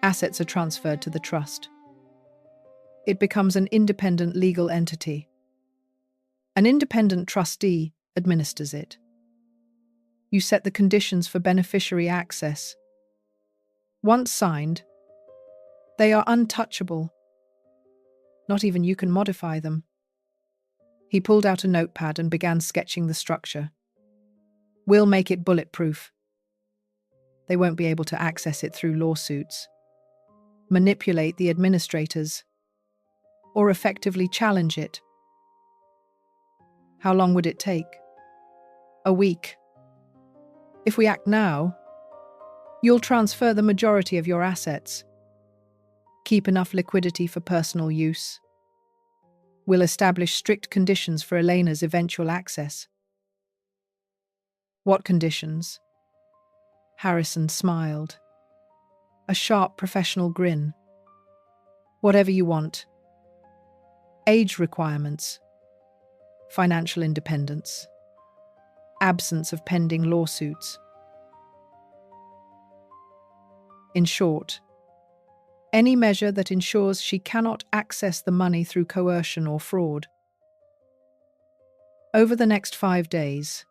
Assets are transferred to the trust. It becomes an independent legal entity. An independent trustee administers it. You set the conditions for beneficiary access. Once signed, they are untouchable. Not even you can modify them. He pulled out a notepad and began sketching the structure. We'll make it bulletproof. They won't be able to access it through lawsuits, manipulate the administrators, or effectively challenge it. How long would it take? A week. If we act now, you'll transfer the majority of your assets. Keep enough liquidity for personal use. We'll establish strict conditions for Elena's eventual access. What conditions? Harrison smiled. A sharp professional grin. Whatever you want. Age requirements. Financial independence. Absence of pending lawsuits. In short, any measure that ensures she cannot access the money through coercion or fraud. Over the next 5 days,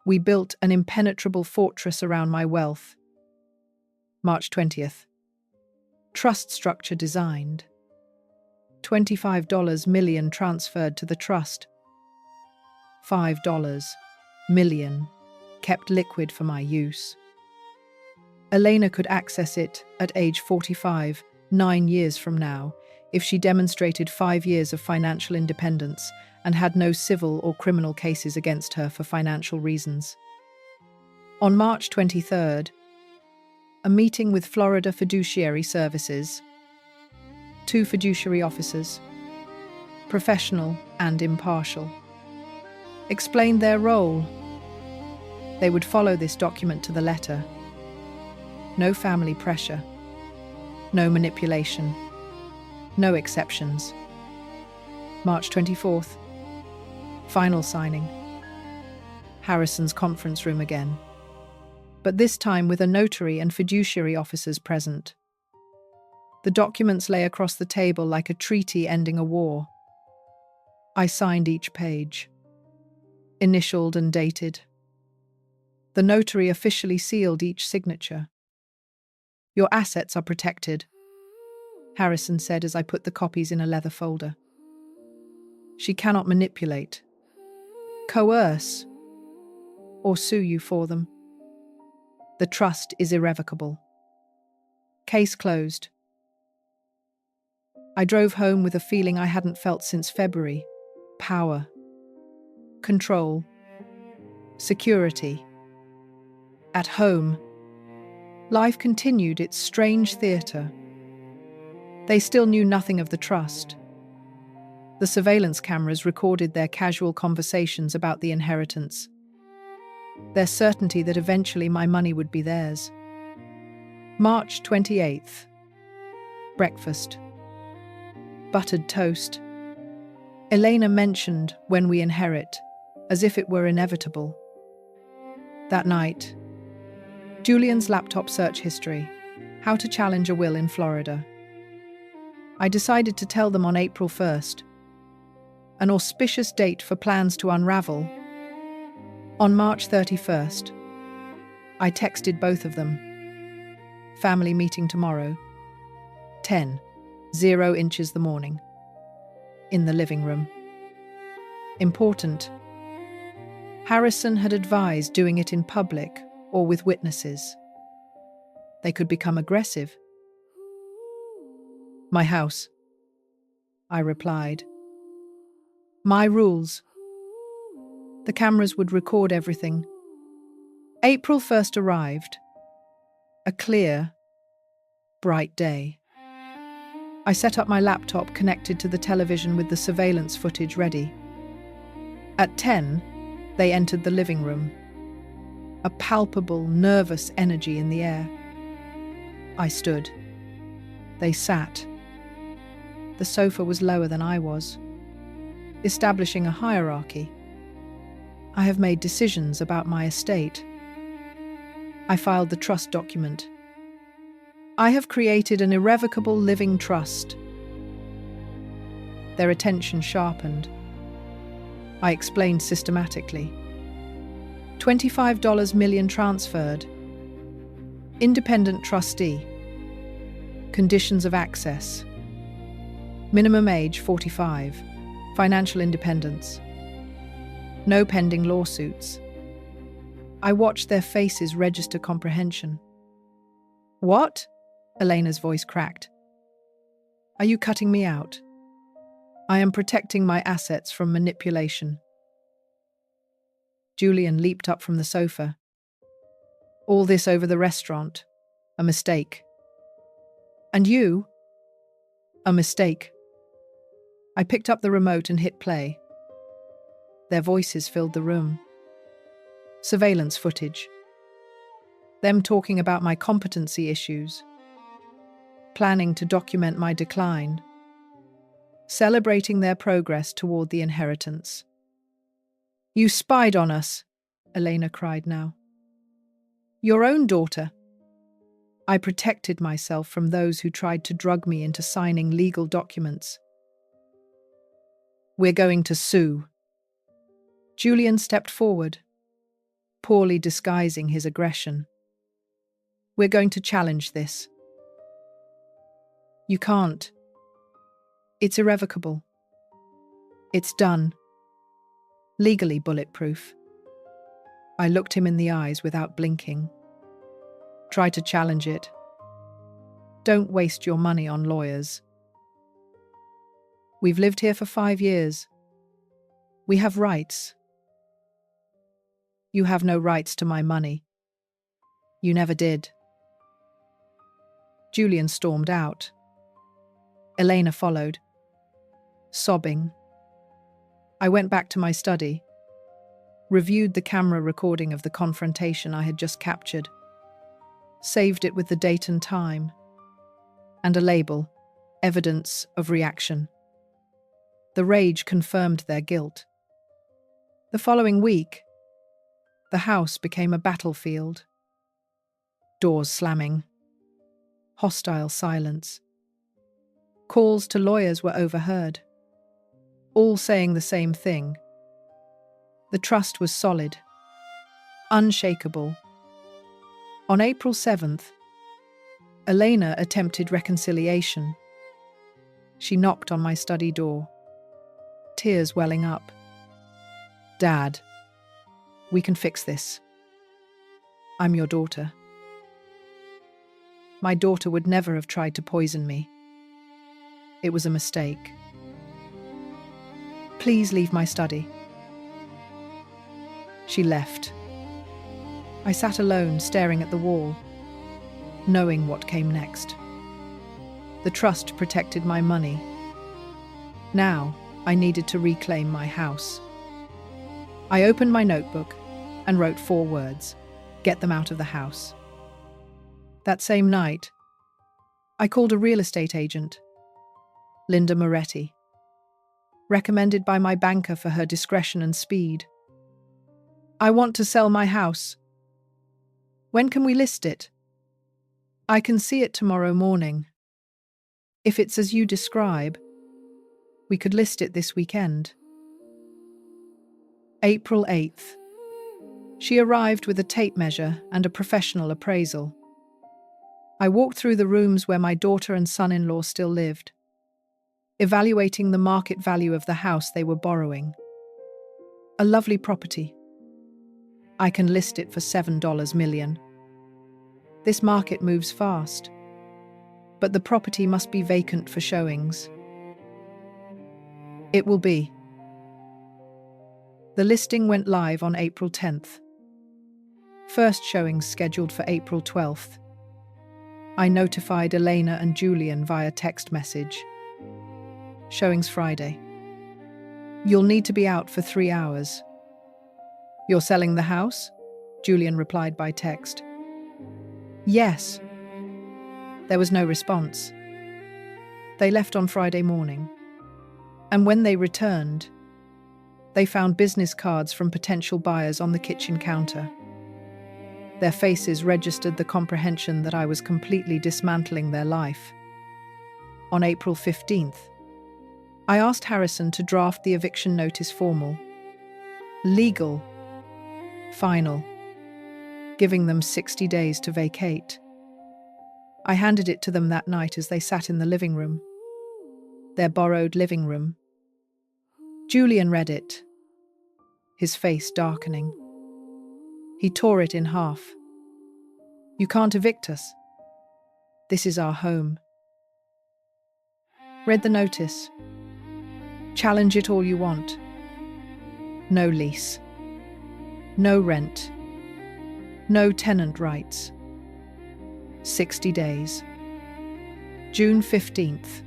we built an impenetrable fortress around my wealth. March 20th. Trust structure designed. $25 million transferred to the trust. $5 million kept liquid for my use. Elena could access it at age 45, 9 years from now, if she demonstrated 5 years of financial independence and had no civil or criminal cases against her for financial reasons. On March 23rd, a meeting with Florida Fiduciary Services, 2 fiduciary officers, professional and impartial, explained their role. They would follow this document to the letter. No family pressure, no manipulation, no exceptions. March 24th. Final signing. Harrison's conference room again, but this time with a notary and fiduciary officers present. The documents lay across the table like a treaty ending a war. I signed each page, initialed and dated. The notary officially sealed each signature. Your assets are protected, Harrison said as I put the copies in a leather folder. She cannot manipulate, coerce, or sue you for them. The trust is irrevocable. Case closed. I drove home with a feeling I hadn't felt since February. Power, control, security. At home, life continued its strange theatre. They still knew nothing of the trust. The surveillance cameras recorded their casual conversations about the inheritance, their certainty that eventually my money would be theirs. March 28th. Breakfast. Buttered toast. Elena mentioned when we inherit, as if it were inevitable. That night, Julian's laptop search history, how to challenge a will in Florida. I decided to tell them on April 1st, an auspicious date for plans to unravel. On March 31st, I texted both of them. Family meeting tomorrow. 10:00 inches the morning. In the living room. Important. Harrison had advised doing it in public or with witnesses. They could become aggressive. My house, I replied. My rules. The cameras would record everything. April 1st arrived. A clear, bright day. I set up my laptop connected to the television with the surveillance footage ready. At 10, they entered the living room. A palpable, nervous energy in the air. I stood. They sat. The sofa was lower than I was, establishing a hierarchy. I have made decisions about my estate. I filed the trust document. I have created an irrevocable living trust. Their attention sharpened. I explained systematically. $25 million transferred. Independent trustee. Conditions of access. Minimum age 45. Financial independence. No pending lawsuits. I watched their faces register comprehension. What? Elena's voice cracked. Are you cutting me out? I am protecting my assets from manipulation. Julian leaped up from the sofa. All this over the restaurant. A mistake. And you? A mistake. I picked up the remote and hit play. Their voices filled the room. Surveillance footage. Them talking about my competency issues. Planning to document my decline. Celebrating their progress toward the inheritance. You spied on us, Elena cried now. Your own daughter. I protected myself from those who tried to drug me into signing legal documents. We're going to sue. Julian stepped forward, poorly disguising his aggression. We're going to challenge this. You can't. It's irrevocable. It's done. Legally bulletproof. I looked him in the eyes without blinking. Try to challenge it. Don't waste your money on lawyers. We've lived here for 5 years. We have rights. You have no rights to my money. You never did. Julian stormed out. Elena followed, sobbing. I went back to my study, reviewed the camera recording of the confrontation I had just captured, saved it with the date and time, and a label, evidence of reaction. The rage confirmed their guilt. The following week, the house became a battlefield. Doors slamming. Hostile silence. Calls to lawyers were overheard, all saying the same thing. The trust was solid, unshakable. On April 7th, Elena attempted reconciliation. She knocked on my study door, tears welling up. Dad, we can fix this. I'm your daughter. My daughter would never have tried to poison me. It was a mistake. Please leave my study. She left. I sat alone, staring at the wall, knowing what came next. The trust protected my money. Now, I needed to reclaim my house. I opened my notebook and wrote 4 words: get them out of the house. That same night, I called a real estate agent, Linda Moretti, recommended by my banker for her discretion and speed. I want to sell my house. When can we list it? I can see it tomorrow morning. If it's as you describe, we could list it this weekend. April 8th. She arrived with a tape measure and a professional appraisal. I walked through the rooms where my daughter and son-in-law still lived, evaluating the market value of the house they were borrowing. A lovely property. I can list it for $7 million. This market moves fast, but the property must be vacant for showings. It will be. The listing went live on April 10th. First showings scheduled for April 12th. I notified Elena and Julian via text message. Showings Friday. You'll need to be out for 3 hours. You're selling the house? Julian replied by text. Yes. There was no response. They left on Friday morning. And when they returned, they found business cards from potential buyers on the kitchen counter. Their faces registered the comprehension that I was completely dismantling their life. On April 15th, I asked Harrison to draft the eviction notice formal. Legal. Final. Giving them 60 days to vacate. I handed it to them that night as they sat in the living room. Their borrowed living room. Julian read it, his face darkening. He tore it in half. You can't evict us. This is our home. Read the notice. Challenge it all you want. No lease. No rent. No tenant rights. 60 days. June 15th.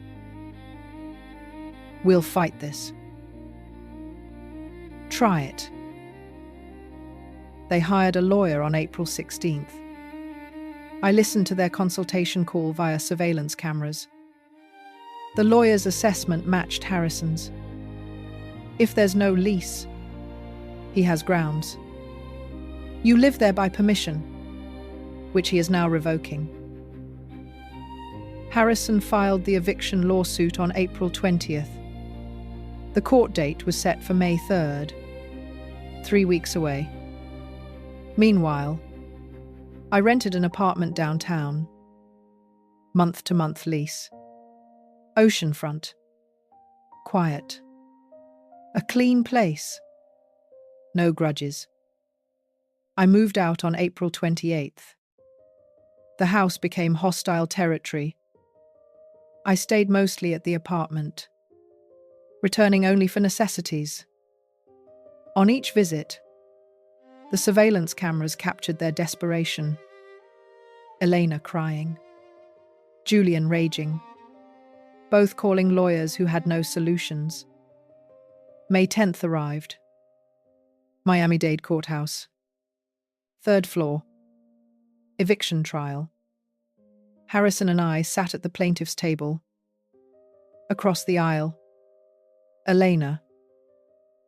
We'll fight this. Try it. They hired a lawyer on April 16th. I listened to their consultation call via surveillance cameras. The lawyer's assessment matched Harrison's. If there's no lease, he has grounds. You live there by permission, which he is now revoking. Harrison filed the eviction lawsuit on April 20th. The court date was set for May 3rd, 3 weeks away. Meanwhile, I rented an apartment downtown. Month-to-month lease. Oceanfront. Quiet. A clean place. No grudges. I moved out on April 28th. The house became hostile territory. I stayed mostly at the apartment, returning only for necessities. On each visit, the surveillance cameras captured their desperation. Elena crying, Julian raging, both calling lawyers who had no solutions. May 10th arrived. Miami-Dade Courthouse. 3rd floor. Eviction trial. Harrison and I sat at the plaintiff's table. Across the aisle, Elena,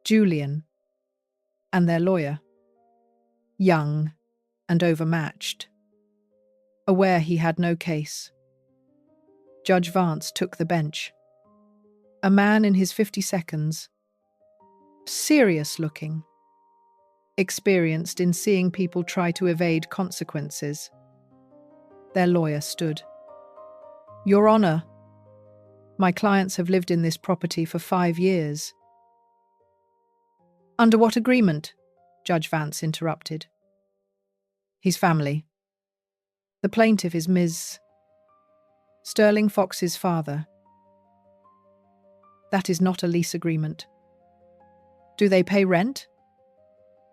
Julian, and their lawyer. Young and overmatched. Aware he had no case. Judge Vance took the bench. A man in his 52nds. Serious-looking. Experienced in seeing people try to evade consequences. Their lawyer stood. Your Honor, my clients have lived in this property for 5 years. Under what agreement? Judge Vance interrupted. His family. The plaintiff is Ms. Sterling Fox's father. That is not a lease agreement. Do they pay rent?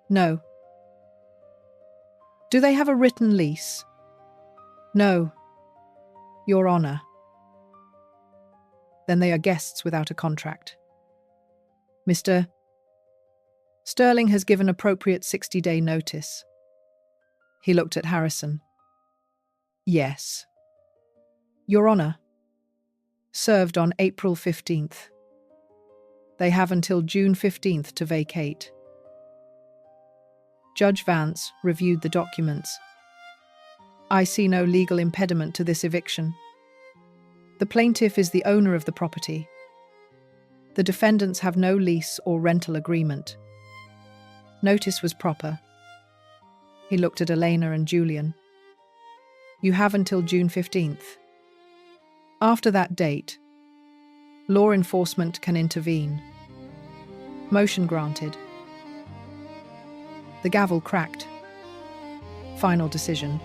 No. Do they have a written lease? No, Your Honor. Then they are guests without a contract. Mr. Sterling has given appropriate 60-day notice. He looked at Harrison. Yes. Your Honor. Served on April 15th. They have until June 15th to vacate. Judge Vance reviewed the documents. I see no legal impediment to this eviction. The plaintiff is the owner of the property. The defendants have no lease or rental agreement. Notice was proper. He looked at Elena and Julian. You have until June 15th. After that date, law enforcement can intervene. Motion granted. The gavel cracked. Final decision.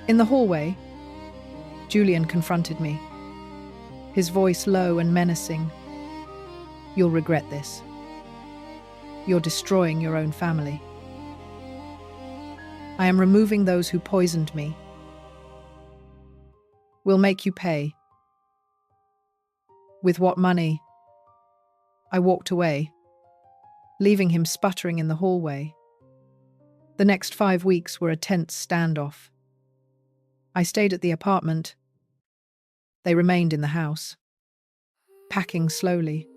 In the hallway, Julian confronted me, his voice low and menacing. You'll regret this. You're destroying your own family. I am removing those who poisoned me. We'll make you pay. With what money? I walked away, leaving him sputtering in the hallway. The next 5 weeks were a tense standoff. I stayed at the apartment. They remained in the house, packing slowly,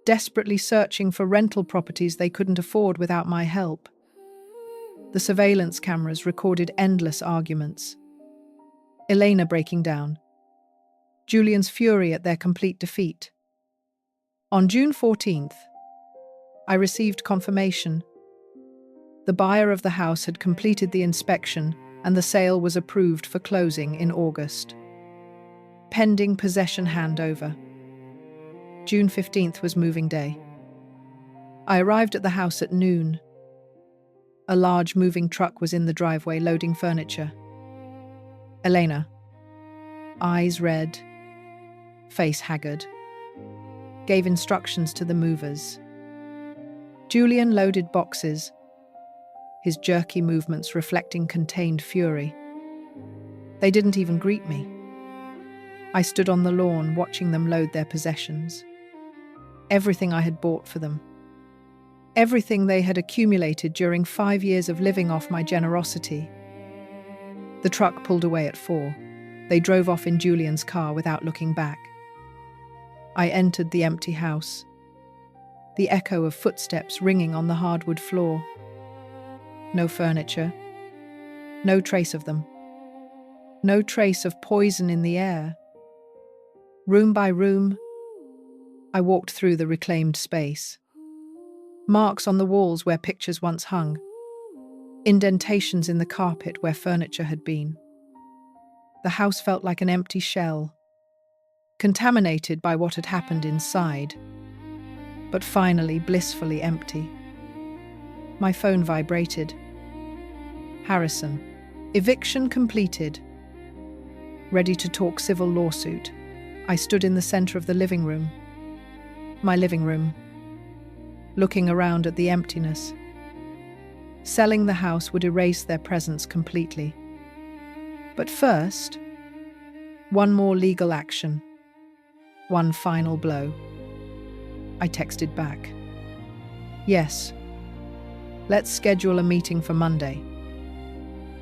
desperately searching for rental properties they couldn't afford without my help. The surveillance cameras recorded endless arguments. Elena breaking down. Julian's fury at their complete defeat. On June 14th, I received confirmation. The buyer of the house had completed the inspection and the sale was approved for closing in August. Pending possession handover. June 15th was moving day. I arrived at the house at noon. A large moving truck was in the driveway loading furniture. Elena, eyes red, face haggard, gave instructions to the movers. Julian loaded boxes, his jerky movements reflecting contained fury. They didn't even greet me. I stood on the lawn watching them load their possessions. Everything I had bought for them. Everything they had accumulated during 5 years of living off my generosity. The truck pulled away at 4. They drove off in Julian's car without looking back. I entered the empty house, the echo of footsteps ringing on the hardwood floor. No furniture, no trace of them. No trace of poison in the air. Room by room, I walked through the reclaimed space. Marks on the walls where pictures once hung. Indentations in the carpet where furniture had been. The house felt like an empty shell, contaminated by what had happened inside, but finally blissfully empty. My phone vibrated. Harrison. Eviction completed. Ready to talk civil lawsuit. I stood in the center of the living room. My living room. Looking around at the emptiness. Selling the house would erase their presence completely. But first, one more legal action. One final blow. I texted back. Yes. Let's schedule a meeting for Monday.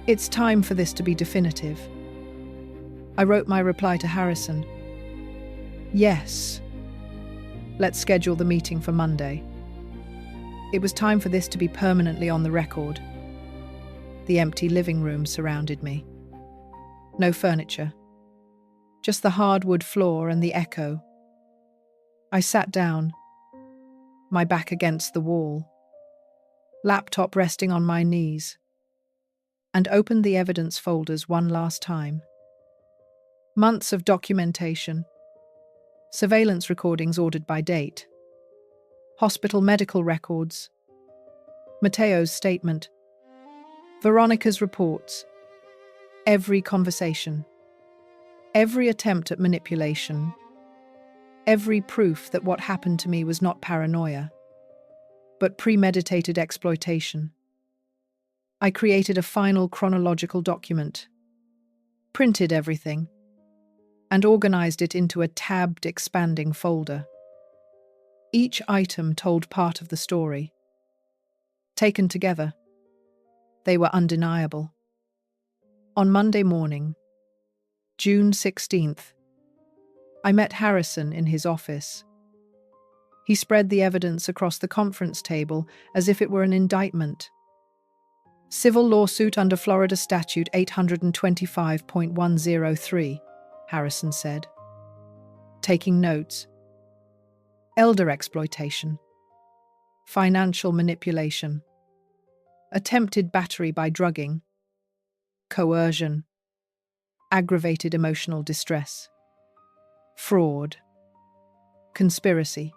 It's time for this to be definitive. I wrote my reply to Harrison. Yes. Let's schedule the meeting for Monday. It was time for this to be permanently on the record. The empty living room surrounded me. No furniture. Just the hardwood floor and the echo. I sat down, my back against the wall, laptop resting on my knees, and opened the evidence folders one last time. Months of documentation, surveillance recordings ordered by date, hospital medical records, Mateo's statement, Veronica's reports, every conversation, every attempt at manipulation, every proof that what happened to me was not paranoia, but premeditated exploitation. I created a final chronological document, printed everything, and organized it into a tabbed, expanding folder. Each item told part of the story. Taken together, they were undeniable. On Monday morning, June 16th, I met Harrison in his office. He spread the evidence across the conference table as if it were an indictment. Civil lawsuit under Florida Statute 825.103, Harrison said. Taking notes. Elder exploitation. Financial manipulation. Attempted battery by drugging. Coercion. Aggravated emotional distress. Fraud. Conspiracy.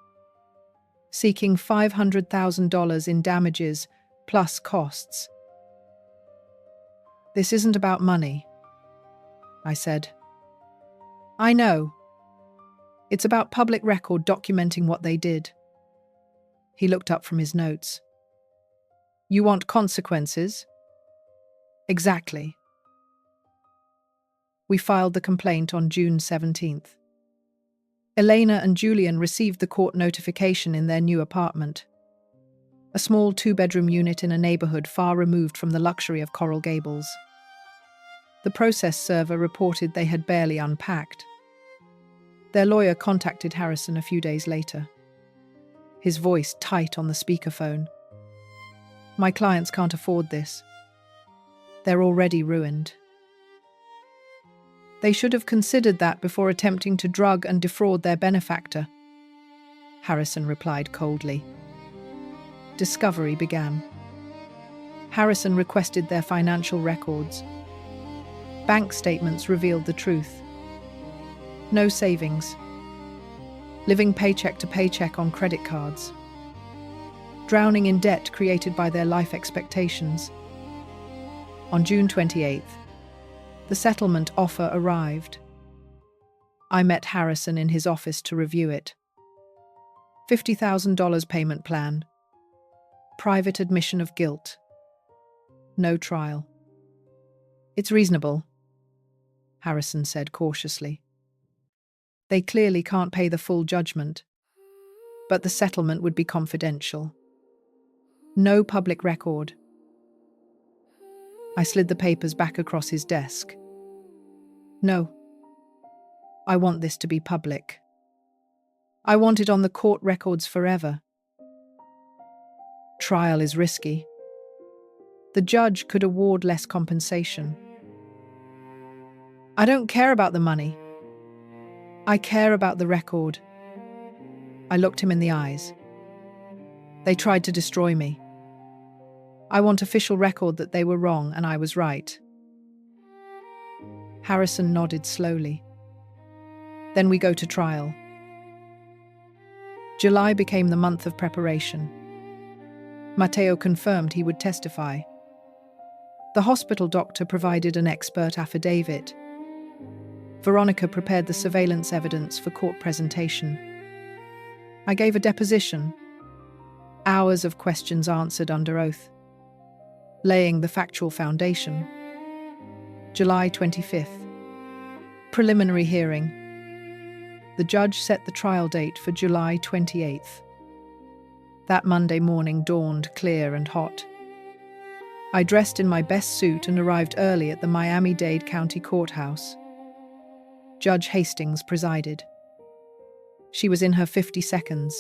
Seeking $500,000 in damages plus costs. This isn't about money, I said. I know. It's about public record documenting what they did. He looked up from his notes. You want consequences? Exactly. We filed the complaint on June 17th. Elena and Julian received the court notification in their new apartment, a small two-bedroom unit in a neighborhood far removed from the luxury of Coral Gables. The process server reported they had barely unpacked. Their lawyer contacted Harrison a few days later, his voice tight on the speakerphone. My clients can't afford this. They're already ruined. They should have considered that before attempting to drug and defraud their benefactor, Harrison replied coldly. Discovery began. Harrison requested their financial records. Bank statements revealed the truth. No savings. Living paycheck to paycheck on credit cards. Drowning in debt created by their life expectations. On June 28th, the settlement offer arrived. I met Harrison in his office to review it. $50,000 payment plan. Private admission of guilt. No trial. It's reasonable, Harrison said cautiously. They clearly can't pay the full judgment, but the settlement would be confidential. No public record. I slid the papers back across his desk. No. I want this to be public. I want it on the court records forever. Trial is risky. The judge could award less compensation. I don't care about the money. I care about the record. I looked him in the eyes. They tried to destroy me. I want official record that they were wrong and I was right. Harrison nodded slowly. Then we go to trial. July became the month of preparation. Matteo confirmed he would testify. The hospital doctor provided an expert affidavit. Veronica prepared the surveillance evidence for court presentation. I gave a deposition. Hours of questions answered under oath, laying the factual foundation. July 25th. Preliminary hearing. The judge set the trial date for July 28th. That Monday morning dawned clear and hot. I dressed in my best suit and arrived early at the Miami-Dade County Courthouse. Judge Hastings presided. She was in her 52nds.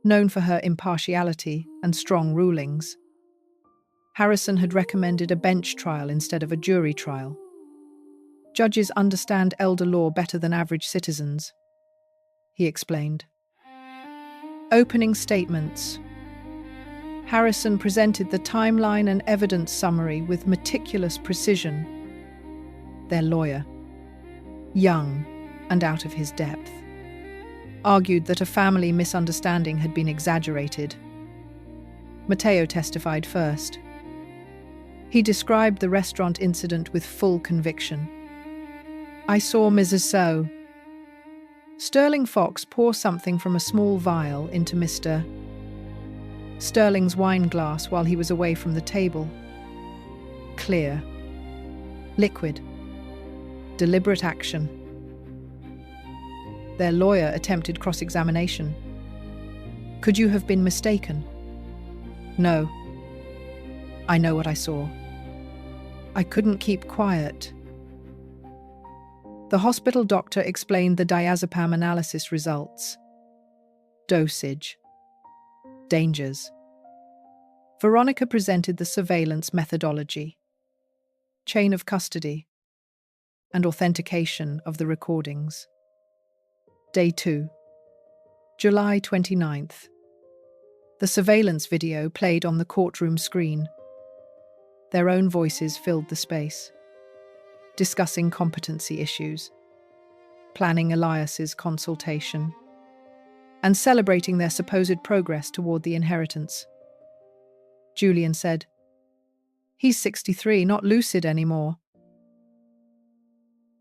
Known for her impartiality and strong rulings, Harrison had recommended a bench trial instead of a jury trial. Judges understand elder law better than average citizens, he explained. Opening statements. Harrison presented the timeline and evidence summary with meticulous precision. Their lawyer, young and out of his depth, argued that a family misunderstanding had been exaggerated. Matteo testified first. He described the restaurant incident with full conviction. I saw Mrs. So. Sterling Fox pour something from a small vial into Mr. Sterling's wine glass while he was away from the table. Clear. Liquid. Deliberate action. Their lawyer attempted cross-examination. Could you have been mistaken? No. I know what I saw. I couldn't keep quiet. The hospital doctor explained the diazepam analysis results. Dosage. Dangers. Veronica presented the surveillance methodology, chain of custody, and authentication of the recordings. Day 2. July 29th. The surveillance video played on the courtroom screen. Their own voices filled the space, discussing competency issues, planning Elias's consultation, and celebrating their supposed progress toward the inheritance. Julian said, "He's 63, not lucid anymore."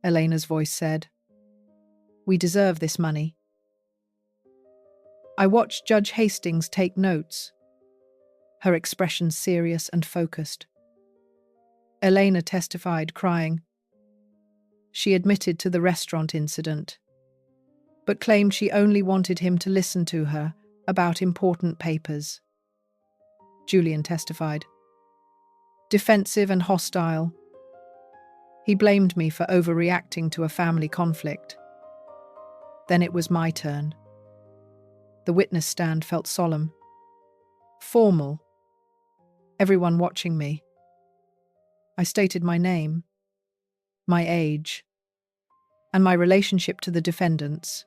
Elena's voice said, "We deserve this money." I watched Judge Hastings take notes, her expression serious and focused. Elena testified, crying. She admitted to the restaurant incident, but claimed she only wanted him to listen to her about important papers. Julian testified. Defensive and hostile. He blamed me for overreacting to a family conflict. Then it was my turn. The witness stand felt solemn, formal, everyone watching me. I stated my name, my age, and my relationship to the defendants.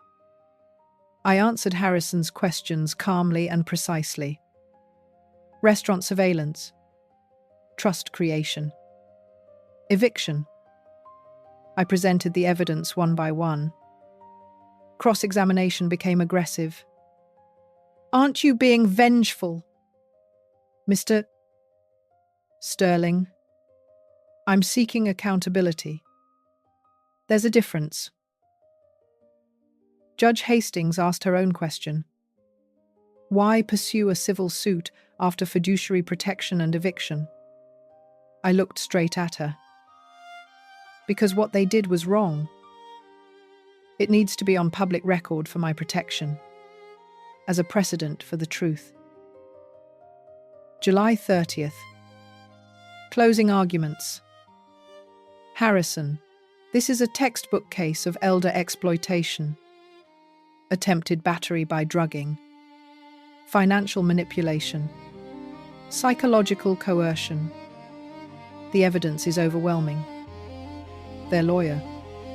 I answered Harrison's questions calmly and precisely. Restaurant surveillance, trust creation, eviction. I presented the evidence one by one. Cross-examination became aggressive. Aren't you being vengeful? Mr. Sterling, I'm seeking accountability. There's a difference. Judge Hastings asked her own question. Why pursue a civil suit after fiduciary protection and eviction? I looked straight at her. Because what they did was wrong. It needs to be on public record for my protection, as a precedent for the truth. July 30th. Closing arguments. Harrison, this is a textbook case of elder exploitation. Attempted battery by drugging. Financial manipulation. Psychological coercion. The evidence is overwhelming. Their lawyer.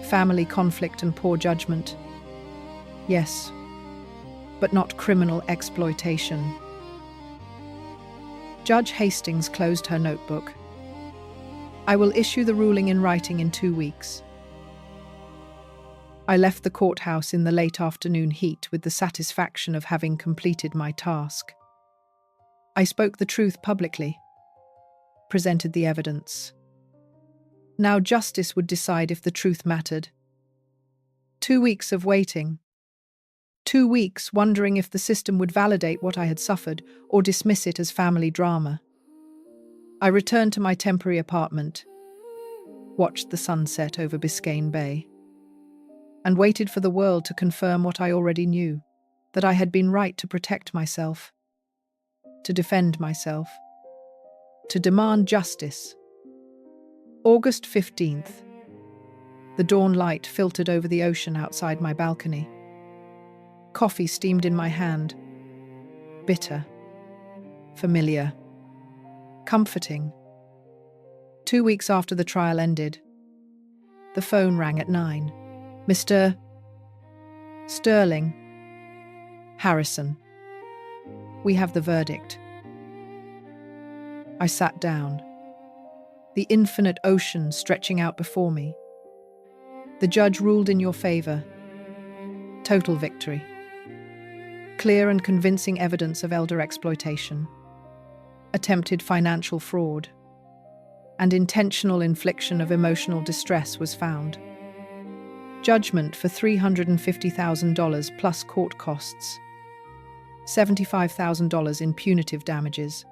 Family conflict and poor judgment. Yes, but not criminal exploitation. Judge Hastings closed her notebook. I will issue the ruling in writing in 2 weeks. I left the courthouse in the late afternoon heat with the satisfaction of having completed my task. I spoke the truth publicly, presented the evidence. Now justice would decide if the truth mattered. 2 weeks of waiting. 2 weeks wondering if the system would validate what I had suffered or dismiss it as family drama. I returned to my temporary apartment, watched the sunset over Biscayne Bay, and waited for the world to confirm what I already knew, that I had been right to protect myself, to defend myself, to demand justice. August 15th. The dawn light filtered over the ocean outside my balcony. Coffee steamed in my hand. Bitter. Familiar. Comforting. 2 weeks after the trial ended, the phone rang at 9. Mr. Sterling. Harrison. We have the verdict. I sat down. The infinite ocean stretching out before me. The judge ruled in your favor. Total victory. Clear and convincing evidence of elder exploitation. Attempted financial fraud. And intentional infliction of emotional distress was found. Judgment for $350,000 plus court costs. $75,000 in punitive damages.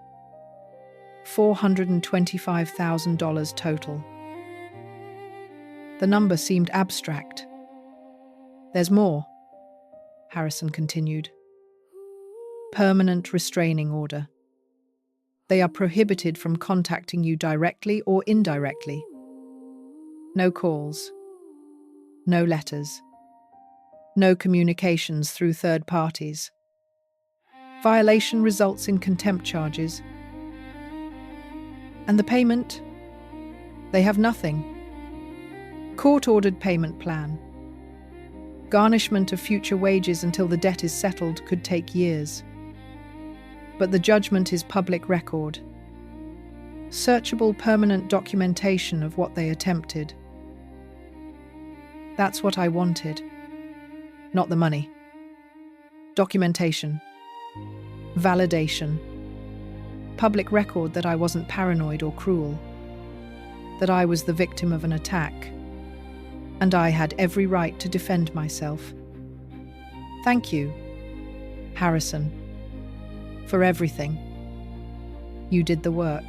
$425,000 total. The number seemed abstract. There's more, Harrison continued. Permanent restraining order. They are prohibited from contacting you directly or indirectly. No calls. No letters. No communications through third parties. Violation results in contempt charges. And the payment? They have nothing. Court-ordered payment plan. Garnishment of future wages until the debt is settled could take years. But the judgment is public record. Searchable permanent documentation of what they attempted. That's what I wanted. Not the money. Documentation. Validation. Public record that I wasn't paranoid or cruel. That I was the victim of an attack. And I had every right to defend myself. Thank you, Harrison, for everything. You did the work.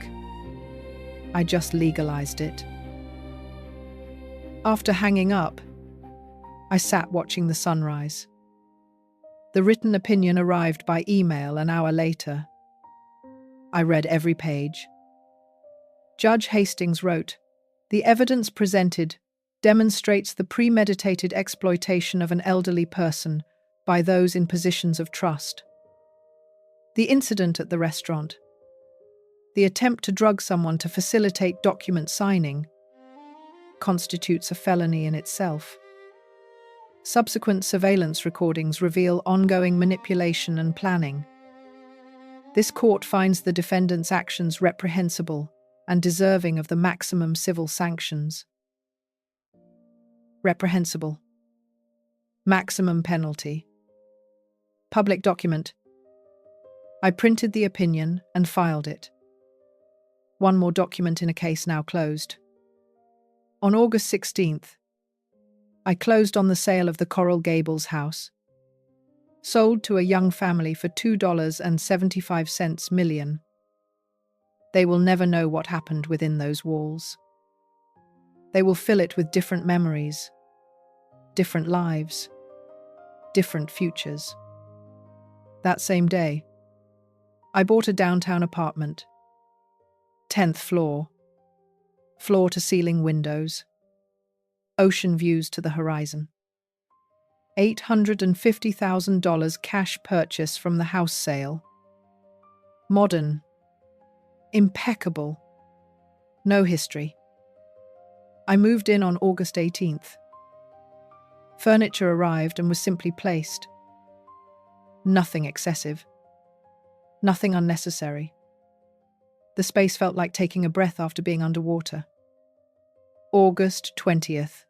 I just legalized it. After hanging up, I sat watching the sunrise. The written opinion arrived by email an hour later. I read every page. Judge Hastings wrote, "The evidence presented demonstrates the premeditated exploitation of an elderly person by those in positions of trust. The incident at the restaurant, the attempt to drug someone to facilitate document signing, constitutes a felony in itself. Subsequent surveillance recordings reveal ongoing manipulation and planning. This court finds the defendant's actions reprehensible and deserving of the maximum civil sanctions." Reprehensible. Maximum penalty. Public document. I printed the opinion and filed it. One more document in a case now closed. On August 16th, I closed on the sale of the Coral Gables house, sold to a young family for $2.75 million. They will never know what happened within those walls. They will fill it with different memories, different lives, different futures. That same day, I bought a downtown apartment, 10th floor, floor-to-ceiling windows, ocean views to the horizon. $850,000 cash purchase from the house sale. Modern. Impeccable. No history. I moved in on August 18th. Furniture arrived and was simply placed. Nothing excessive. Nothing unnecessary. The space felt like taking a breath after being underwater. August 20th.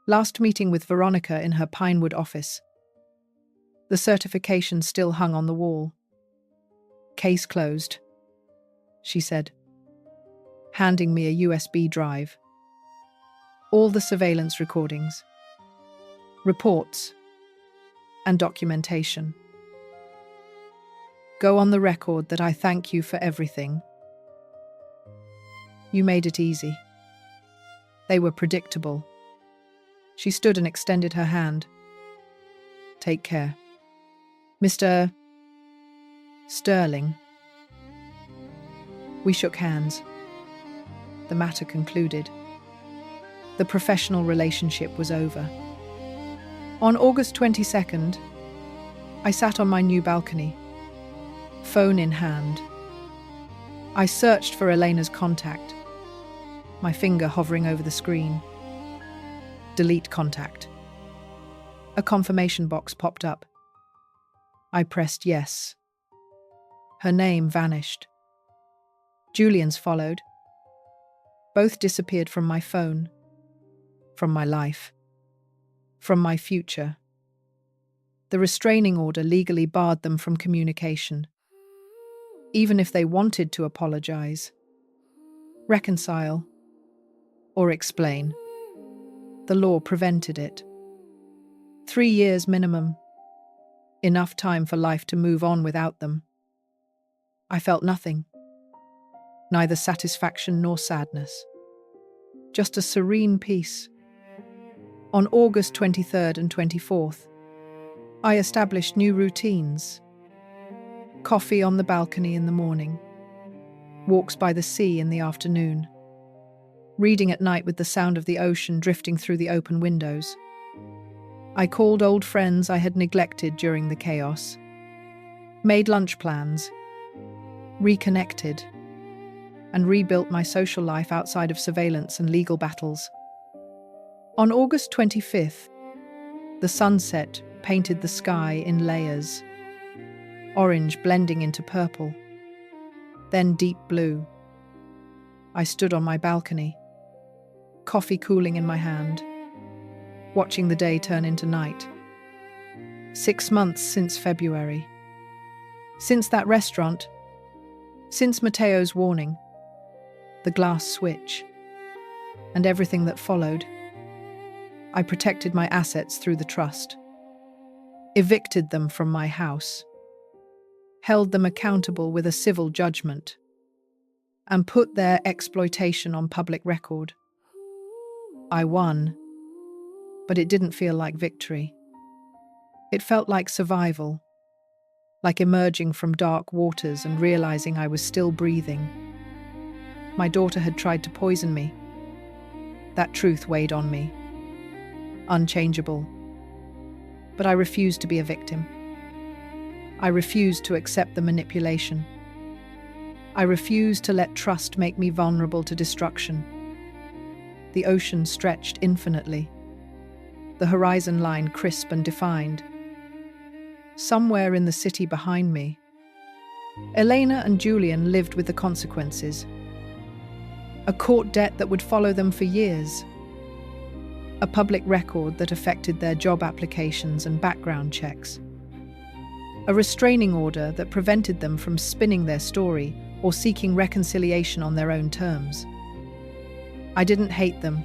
Last meeting with Veronica in her Pinewood office. The certification still hung on the wall. "Case closed," she said, handing me a USB drive. All the surveillance recordings, reports, and documentation. "Go on the record that I thank you for everything. You made it easy. They were predictable." She stood and extended her hand. "Take care. Mr. Sterling." We shook hands. The matter concluded. The professional relationship was over. On August 22nd, I sat on my new balcony, phone in hand. I searched for Elena's contact, my finger hovering over the screen. Delete contact. A confirmation box popped up. I pressed yes. Her name vanished. Julian's followed. Both disappeared from my phone, from my life, from my future. The restraining order legally barred them from communication. Even if they wanted to apologize, reconcile, or explain, the law prevented it. 3 years minimum. Enough time for life to move on without them. I felt nothing. Neither satisfaction nor sadness. Just a serene peace. On August 23rd and 24th, I established new routines. Coffee on the balcony in the morning. Walks by the sea in the afternoon. Reading at night with the sound of the ocean drifting through the open windows. I called old friends I had neglected during the chaos. Made lunch plans. Reconnected. And rebuilt my social life outside of surveillance and legal battles. On August 25th, the sunset painted the sky in layers. Orange blending into purple. Then deep blue. I stood on my balcony, coffee cooling in my hand, watching the day turn into night. 6 months since February. Since that restaurant. Since Matteo's warning. The glass switch. And everything that followed. I protected my assets through the trust. evicted them from my house, held them accountable with a civil judgment, and put their exploitation on public record. I won, but it didn't feel like victory. It felt like survival, like emerging from dark waters and realizing I was still breathing. My daughter had tried to poison me. That truth weighed on me, unchangeable. But I refused to be a victim. I refused to accept the manipulation. I refused to let trust make me vulnerable to destruction. The ocean stretched infinitely, the horizon line crisp and defined. Somewhere in the city behind me, Elena and Julian lived with the consequences. A court debt that would follow them for years. A public record that affected their job applications and background checks. A restraining order that prevented them from spinning their story or seeking reconciliation on their own terms. I didn't hate them.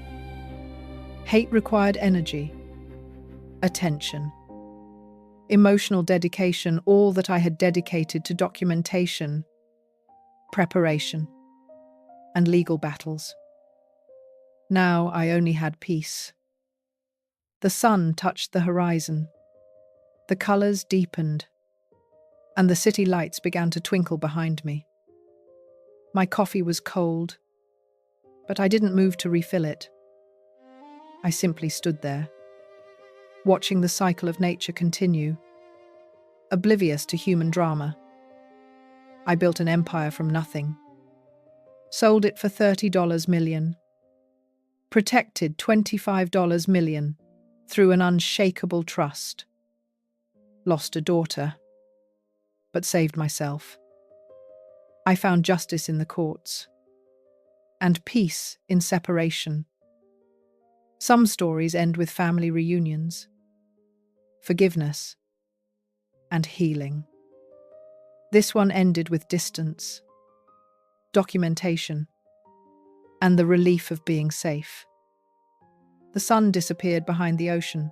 Hate required energy, attention, emotional dedication, all that I had dedicated to documentation, preparation, and legal battles. Now I only had peace. The sun touched the horizon. The colors deepened, and the city lights began to twinkle behind me. My coffee was cold, but I didn't move to refill it. I simply stood there, watching the cycle of nature continue, oblivious to human drama. I built an empire from nothing, sold it for $30 million, protected $25 million through an unshakable trust, lost a daughter, but saved myself. I found justice in the courts, and peace in separation. Some stories end with family reunions, forgiveness, and healing. This one ended with distance, documentation, and the relief of being safe. The sun disappeared behind the ocean,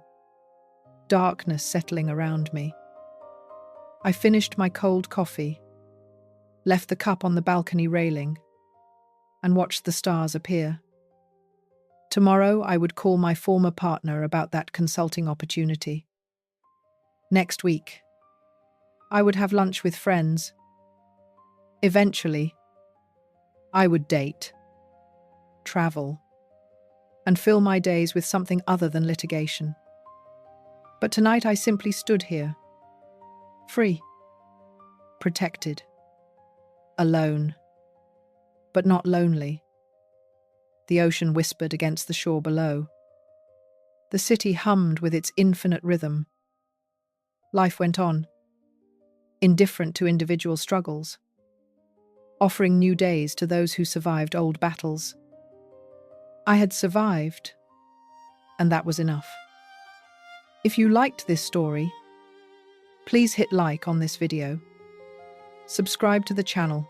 darkness settling around me. I finished my cold coffee, left the cup on the balcony railing, and watched the stars appear. Tomorrow I would call my former partner about that consulting opportunity. Next week, I would have lunch with friends. Eventually, I would date, travel, and fill my days with something other than litigation. But tonight I simply stood here, free, protected, alone, but not lonely. The ocean whispered against the shore below. The city hummed with its infinite rhythm. Life went on, indifferent to individual struggles, offering new days to those who survived old battles. I had survived, and that was enough. If you liked this story, please hit like on this video, subscribe to the channel,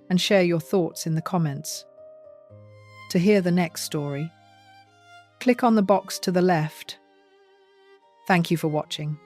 and share your thoughts in the comments. To hear the next story, click on the box to the left. Thank you for watching.